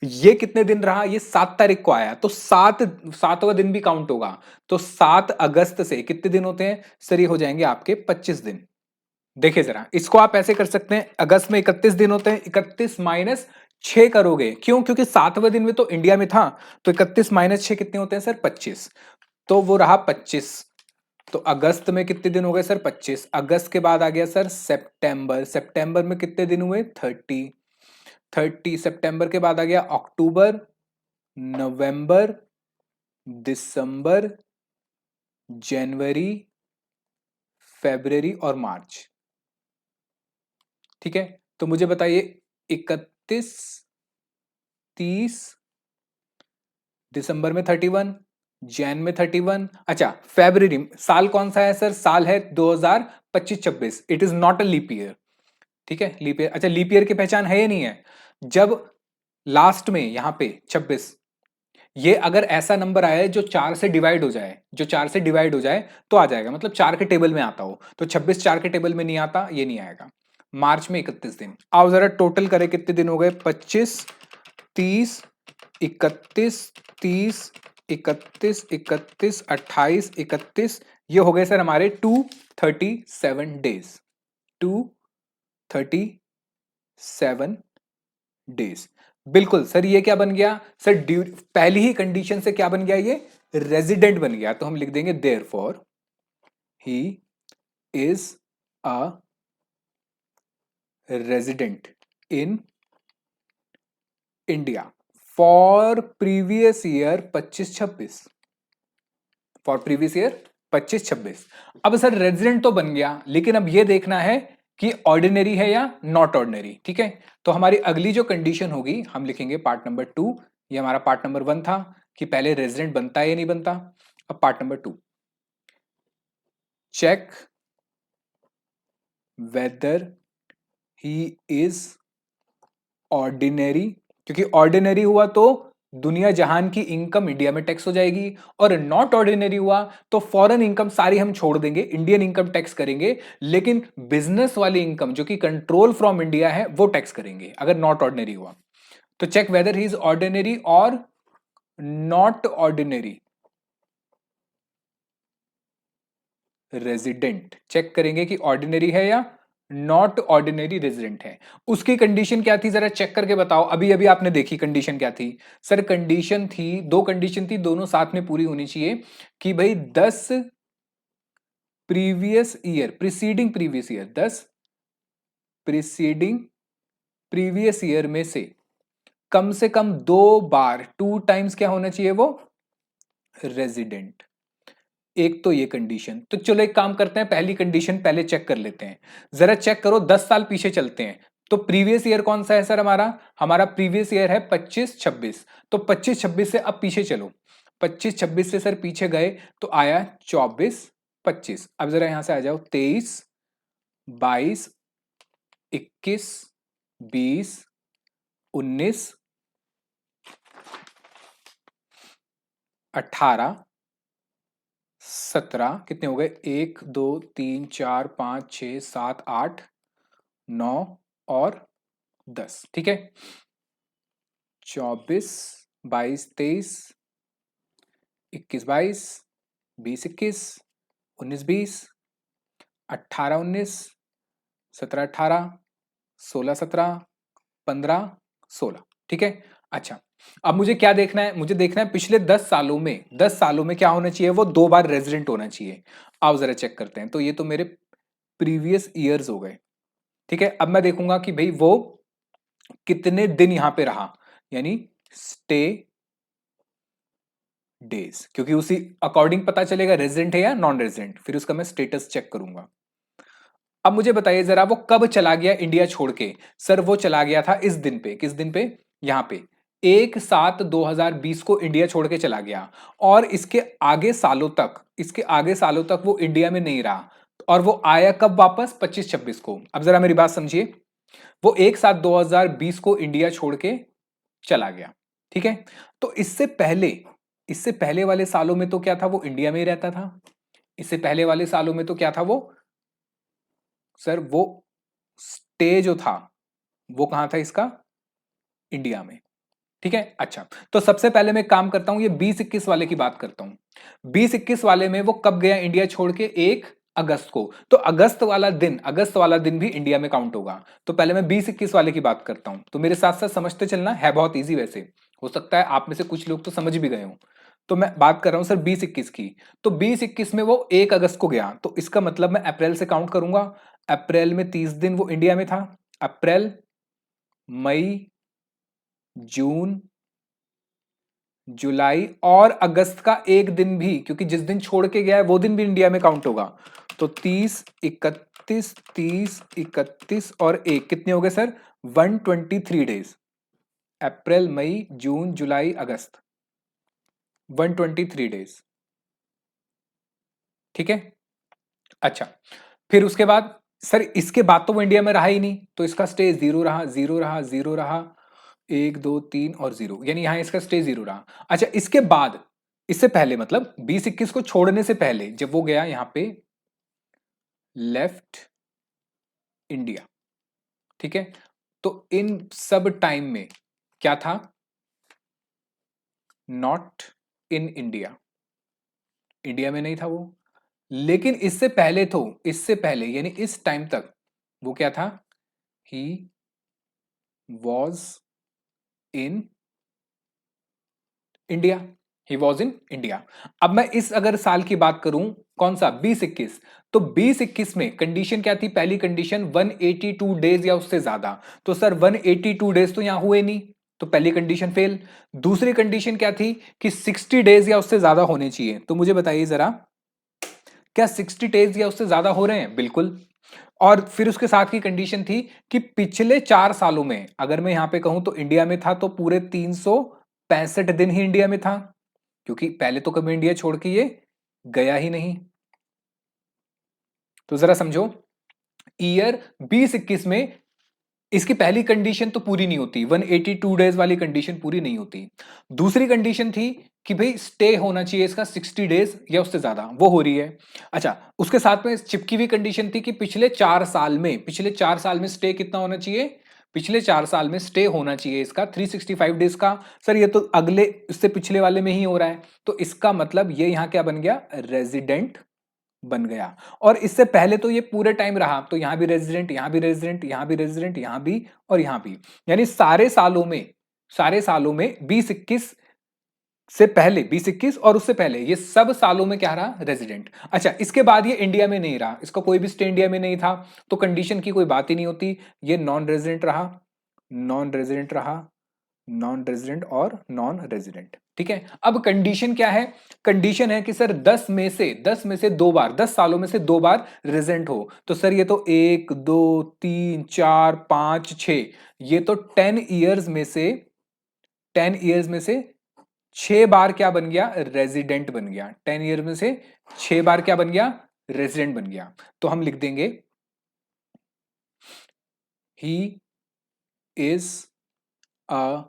ये कितने दिन रहा? ये 7 तारीख को आया, तो 7वां दिन भी काउंट होगा। तो 7 अगस्त से कितने दिन होते हैं सर? ये हो जाएंगे आपके 25 दिन। देखिए जरा, इसको आप ऐसे कर सकते हैं, अगस्त में 31 दिन होते हैं, 31 माइनस 6 करोगे। क्यों? क्योंकि 7वें दिन में तो इंडिया में था। तो 31 माइनस 6 कितने होते हैं सर? 25। तो वो रहा 25। तो अगस्त में कितने दिन हो गए सर? 25। अगस्त के बाद आ गया सर सितंबर। सितंबर में कितने दिन हुए? 30। 30 सितंबर के बाद आ गया अक्टूबर, नवंबर, दिसंबर, जनवरी, फरवरी और मार्च। ठीक है, तो मुझे बताइए, 31, 30, दिसंबर में 31, जैन में 31, अच्छा फरवरी, साल कौन सा है सर? साल है 2025-26। It is not a leap year. ठीक है, लीप ईयर, अच्छा लीप ईयर की पहचान है या नहीं है? जब लास्ट में यहां पे 26, ये अगर ऐसा नंबर आया है जो 4 से डिवाइड हो जाए, जो 4 से डिवाइड हो जाए तो आ जाएगा, मतलब 4 के टेबल में आता हो। तो 26 4 के टेबल में नहीं आता, ये नहीं आएगा। मार्च में 31 दिन। आओ जरा टोटल करें, कितने दिन हो गए? 25, 30, 31, 30, 31, 31, 28, 31, ये हो गए सर हमारे 237 डेज। 237 डेज। बिल्कुल सर, ये क्या बन गया सर? पहली ही कंडीशन से क्या बन गया? ये रेजिडेंट बन गया। तो हम लिख देंगे therefore he is a resident in India for previous year 25-26, for previous year 25-26। अब सर रेजिडेंट तो बन गया, लेकिन अब ये देखना है कि ऑर्डिनरी है या नॉट ऑर्डिनरी। ठीक है, तो हमारी अगली जो कंडीशन होगी, हम लिखेंगे पार्ट नंबर 2। ये हमारा पार्ट नंबर 1 था कि पहले रेजिडेंट बनता है या नहीं बनता। अब part number 2, check whether he is ordinary, क्योंकि ऑर्डिनरी हुआ तो दुनिया जहान की इनकम इंडिया में टैक्स हो जाएगी, और नॉट ऑर्डिनरी हुआ तो फॉरेन इनकम सारी हम छोड़ देंगे, इंडियन इनकम टैक्स करेंगे, लेकिन बिजनेस वाली इनकम जो कि कंट्रोल फ्रॉम इंडिया है वो टैक्स करेंगे अगर नॉट ऑर्डिनरी हुआ। तो check whether he is ordinary or not ordinary resident. Check करेंगे कि ऑर्डिनरी है या नॉट ऑर्डिनरी रेजिडेंट है। उसकी कंडीशन क्या थी जरा चेक करके बताओ। अभी अभी आपने देखी कंडीशन क्या थी सर? कंडीशन थी, दो कंडीशन थी, दोनों साथ में पूरी होनी चाहिए कि भाई 10 previous year, preceding previous year, 10 preceding previous year में से कम 2 बार 2 टाइम्स क्या होना चाहिए वो रेजिडेंट। एक तो ये कंडीशन। तो चलो एक काम करते हैं, पहली कंडीशन पहले चेक कर लेते हैं। जरा चेक करो, 10 साल पीछे चलते हैं। तो प्रीवियस ईयर कौन सा है सर हमारा? हमारा प्रीवियस ईयर है 25-26। तो 25-26 से अब पीछे चलो, 25-26 से सर पीछे गए तो आया 24-25। अब जरा यहां से आ जाओ, 23, 22, 21, 20, 19, 18, 17, कितने हो गए? 1 2 3 4 5 6 7 8 9 और 10। ठीक है, 24, 22, 23, 21, 22, 20, 21, 19, 20, 18, 19, 17, 18, 16, 17, 15, 16। ठीक है, अच्छा अब मुझे क्या देखना है? मुझे देखना है पिछले 10 सालों में, 10 सालों में क्या होना चाहिए? वो 2 बार रेजिडेंट होना चाहिए। आओ जरा चेक करते हैं। तो ये तो मेरे प्रीवियस ईयर्स हो गए। ठीक है, अब मैं देखूंगा कि भाई वो कितने दिन यहां पे रहा, यानी स्टे डेज, क्योंकि उसी अकॉर्डिंग पता चलेगा रेजिडेंट है या नॉन रेजिडेंट। फिर उसका मैं स्टेटस चेक करूंगा। अब मुझे बताइए जरा, वो कब चला गया इंडिया छोड़ के? सर वो चला गया था इस दिन पे। किस दिन पे? यहां पे 1/7/2020 को इंडिया छोड़ के चला गया। और इसके आगे सालों तक वो इंडिया में नहीं रहा। और वो आया कब वापस? 25-26 को। अब जरा मेरी बात समझिए, वो 1/7/2020 को इंडिया छोड़ के चला गया। ठीक है, तो इससे पहले वाले सालों में तो क्या था? वो इंडिया में ही रहता था। इससे पहले वाले सालों में तो क्या था वो? सर वो स्टे जो था वो कहां था इसका? इंडिया में। ठीक है, अच्छा तो सबसे पहले मैं काम करता हूं, ये 20-21 वाले की बात करता हूं। 20-21 वाले में वो कब गया इंडिया छोड़ के? 1 अगस्त को। तो अगस्त वाला दिन भी इंडिया में काउंट होगा। तो पहले मैं 20-21 वाले की बात करता हूं। तो मेरे साथ साथ समझते चलना, है बहुत इजी वैसे। हो सकता है आप में से कुछ लोग तो समझ भी गए हो। तो मैं बात कर रहा हूं सर 20-21 की। तो 20-21 में वो 1 अगस्त को गया, तो इसका मतलब मैं अप्रैल से काउंट करूंगा। अप्रैल में 30 दिन वो इंडिया में था। अप्रैल, मई, जून, जुलाई और अगस्त का एक दिन भी, क्योंकि जिस दिन छोड़ के गया है वो दिन भी इंडिया में काउंट होगा। तो 30, 31 और 1 कितने हो गए सर? 123 डेज। अप्रैल, मई, जून, जुलाई, अगस्त, 123 डेज। ठीक है, अच्छा फिर उसके बाद सर, इसके बाद तो वो इंडिया में रहा ही नहीं, तो इसका स्टे 0 रहा, 0 रहा, 0 रहा, 1 2 3 और 0, यानी यहां इसका स्टे 0 रहा। अच्छा इसके बाद, इससे पहले मतलब 20-21 को छोड़ने से पहले जब वो गया यहां पे लेफ्ट इंडिया। ठीक है, तो इन सब टाइम में क्या था? नॉट इन इंडिया, इंडिया में नहीं था वो। लेकिन इससे पहले यानी इस टाइम तक वो क्या था? He was in India. He was in India. अब मैं इस अगर साल की बात करूं, कौन सा? 20-21। तो 20-21 में कंडीशन क्या थी? पहली कंडीशन 182 डेज या उससे ज्यादा। तो सर 182 डेज तो यहां हुए नहीं, तो पहली कंडीशन फेल। दूसरी कंडीशन क्या थी? कि 60 डेज या उससे ज्यादा होने चाहिए। तो मुझे बताइए जरा, क्या 60 डेज या उससे ज्यादा हो रहे हैं? बिल्कुल। और फिर उसके साथ की कंडीशन थी कि पिछले 4 सालों में, अगर मैं यहां पे कहूं तो इंडिया में था तो पूरे 365 दिन ही इंडिया में था, क्योंकि पहले तो कभी इंडिया छोड़ के ये गया ही नहीं। तो जरा समझो, ईयर 20-21 में इसकी पहली कंडीशन तो पूरी नहीं होती, 182 डेज वाली कंडीशन पूरी नहीं होती। दूसरी कंडीशन थी कि भाई स्टे होना चाहिए इसका 60 डेज या उससे ज्यादा, वो हो रही है। अच्छा उसके साथ में चिपकी हुई कंडीशन थी कि पिछले 4 साल में स्टे कितना होना चाहिए? पिछले 4 साल में स्टे होना चाहिए इसका 365 डेज का। सर ये तो अगले, इससे पिछले वाले में ही हो रहा है, तो इसका मतलब ये यहां क्या बन गया? रेजिडेंट बन गया। और इससे पहले तो ये पूरे टाइम रहा, तो यहां भी रेजिडेंट, यहां भी रेजिडेंट, यहां भी रेजिडेंट, यहां भी और यहां भी, यानी सारे सालों में 20-21 से पहले 2021 और उससे पहले ये सब सालों में क्या रहा? रेजिडेंट। अच्छा, इसके बाद ये इंडिया में नहीं रहा, इसका कोई भी स्टे इंडिया में नहीं था, तो कंडीशन की कोई बात ही नहीं होती, ये नॉन रेजिडेंट रहा, नॉन रेजिडेंट रहा, नॉन रेजिडेंट और नॉन रेजिडेंट। ठीक है, अब कंडीशन क्या है? कंडीशन है कि सर 10 में से 2 बार, 10 सालों में से 2 बार रेजिडेंट हो। तो सर ये तो 1 2 3 4 5 6, ये तो 10 ईयर्स में से 6 बार क्या बन गया? रेजिडेंट बन गया। 10 ईयर में से 6 बार क्या बन गया? रेजिडेंट बन गया। तो हम लिख देंगे he is a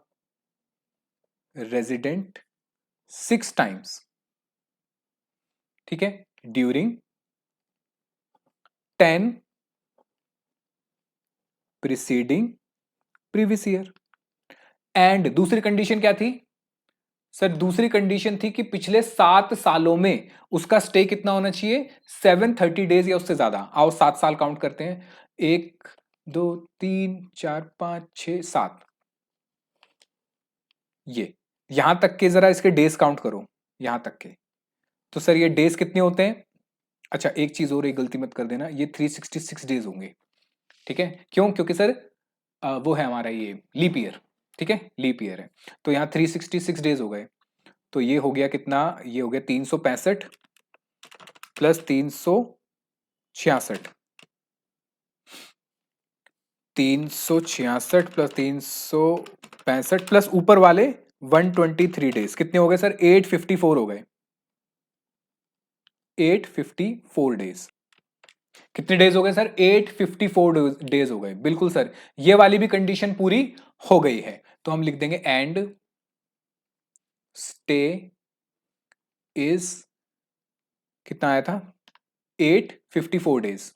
resident 6 times. ठीक है, during 10 preceding previous year. And दूसरी कंडीशन क्या थी? सर दूसरी कंडीशन थी कि पिछले 7 सालों में उसका स्टे कितना होना चाहिए? 730 डेज या उससे ज्यादा। आओ 7 साल काउंट करते हैं, 1 2 3 4 5 6 7, ये यहां तक के जरा इसके डेज काउंट करो, यहां तक के। तो सर ये डेज कितने होते हैं? अच्छा एक चीज और, एक गलती मत कर देना, ये 366 डेज होंगे। ठीक है, क्यों? क्योंकि सर वो है हमारा ये लीप ईयर। ठीक है, लीप ईयर है, तो यहाँ 366 डेज हो गए। तो ये हो गया कितना? ये हो गया 365 प्लस 366, 366 प्लस 365 प्लस ऊपर वाले 123 डेज, कितने हो गए सर? 854 हो गए, 854 डेज। कितने डेज हो गए सर? 854 डेज हो गए। बिल्कुल सर, ये वाली भी कंडीशन पूरी हो गई है। तो हम लिख देंगे एंड स्टे इज, कितना आया था? 854 days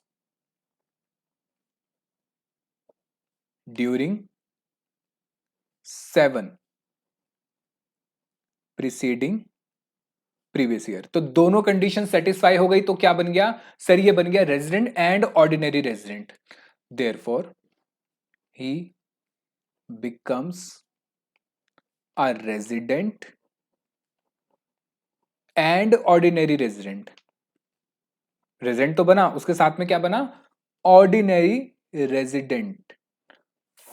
during 7 preceding previous year. तो दोनों कंडीशन सेटिस्फाई हो गई, तो क्या बन गया सर? ये बन गया resident and ordinary resident. Therefore he becomes a resident and ordinary resident. Resident तो बना, उसके साथ में क्या बना? Ordinary resident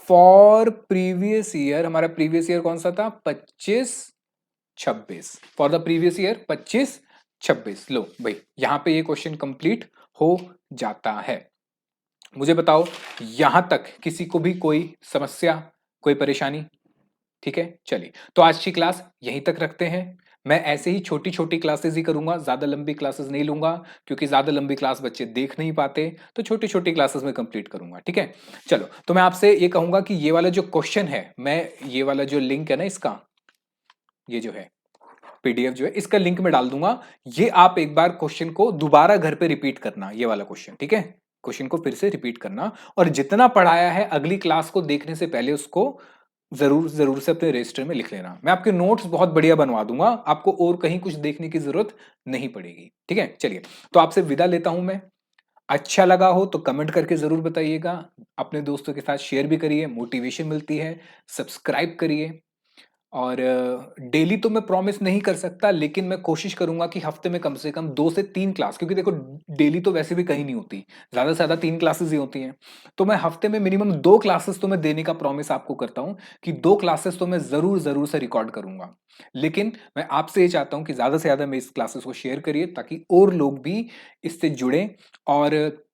for previous year. हमारा प्रीवियस ईयर कौन सा था? 25-26। For the previous year 25-26। लो भाई, यहां पे ये क्वेश्चन कंप्लीट हो जाता है। मुझे बताओ यहां तक किसी को भी कोई समस्या, कोई परेशानी? ठीक है, चलिए तो आज की क्लास यहीं तक रखते हैं। मैं ऐसे ही छोटी छोटी क्लासेस ही करूंगा, ज्यादा लंबी क्लासेस नहीं लूंगा, क्योंकि ज्यादा लंबी क्लास बच्चे देख नहीं पाते, तो छोटी छोटी क्लासेस में कंप्लीट करूंगा। ठीक है, चलो तो मैं आपसे ये कहूंगा कि ये वाला जो क्वेश्चन है, मैं ये वाला जो लिंक है ना इसका, ये जो है पीडीएफ जो है, इसका लिंक मैं डाल दूंगा। ये आप एक बार क्वेश्चन को दोबारा घर पे रिपीट करना, ये वाला क्वेश्चन। ठीक है, क्वेश्चन को फिर से रिपीट करना, और जितना पढ़ाया है अगली क्लास को देखने से पहले उसको जरूर जरूर से अपने रजिस्टर में लिख लेना। मैं आपके नोट्स बहुत बढ़िया बनवा दूंगा, आपको और कहीं कुछ देखने की जरूरत नहीं पड़ेगी। ठीक है, चलिए तो आपसे विदा लेता हूं मैं। अच्छा लगा हो तो कमेंट करके जरूर बताइएगा, अपने दोस्तों के साथ शेयर भी करिए, मोटिवेशन मिलती है। सब्सक्राइब करिए, और डेली तो मैं प्रॉमिस नहीं कर सकता, लेकिन मैं कोशिश करूंगा कि हफ्ते में कम से कम 2 से 3 क्लास, क्योंकि देखो डेली तो वैसे भी कहीं नहीं होती, ज्यादा से ज्यादा 3 क्लासेस ही होती हैं। तो मैं हफ्ते में मिनिमम 2 क्लासेस तो मैं देने का प्रॉमिस आपको करता हूं, कि 2 क्लासेस तो मैं जरूर जरूर से रिकॉर्ड करूंगा। लेकिन मैं आपसे ये चाहता हूं कि ज्यादा से ज्यादा मैं इस क्लासेस को शेयर करिए, ताकि और लोग भी इससे जुड़े, और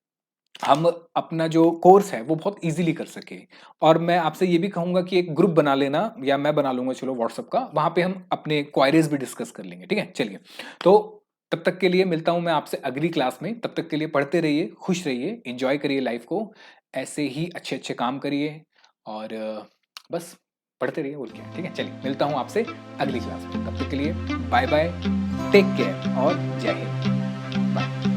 हम अपना जो कोर्स है वो बहुत इजीली कर सके। और मैं आपसे ये भी कहूंगा कि एक ग्रुप बना लेना, या मैं बना लूंगा चलो व्हाट्सएप का, वहां पे हम अपने क्वायरीज भी डिस्कस कर लेंगे। ठीक है, चलिए तो तब तक के लिए मिलता हूं मैं आपसे अगली क्लास में। तब तक के लिए पढ़ते रहिए, खुश रहिए, एंजॉय करिए लाइफ को, ऐसे ही अच्छे अच्छे काम करिए, और बस पढ़ते रहिए, बोल के। ठीक है, चलिए मिलता हूं आपसे अगली क्लास में। तब तक के लिए बाय बाय, टेक केयर और जय हिंद। बाय।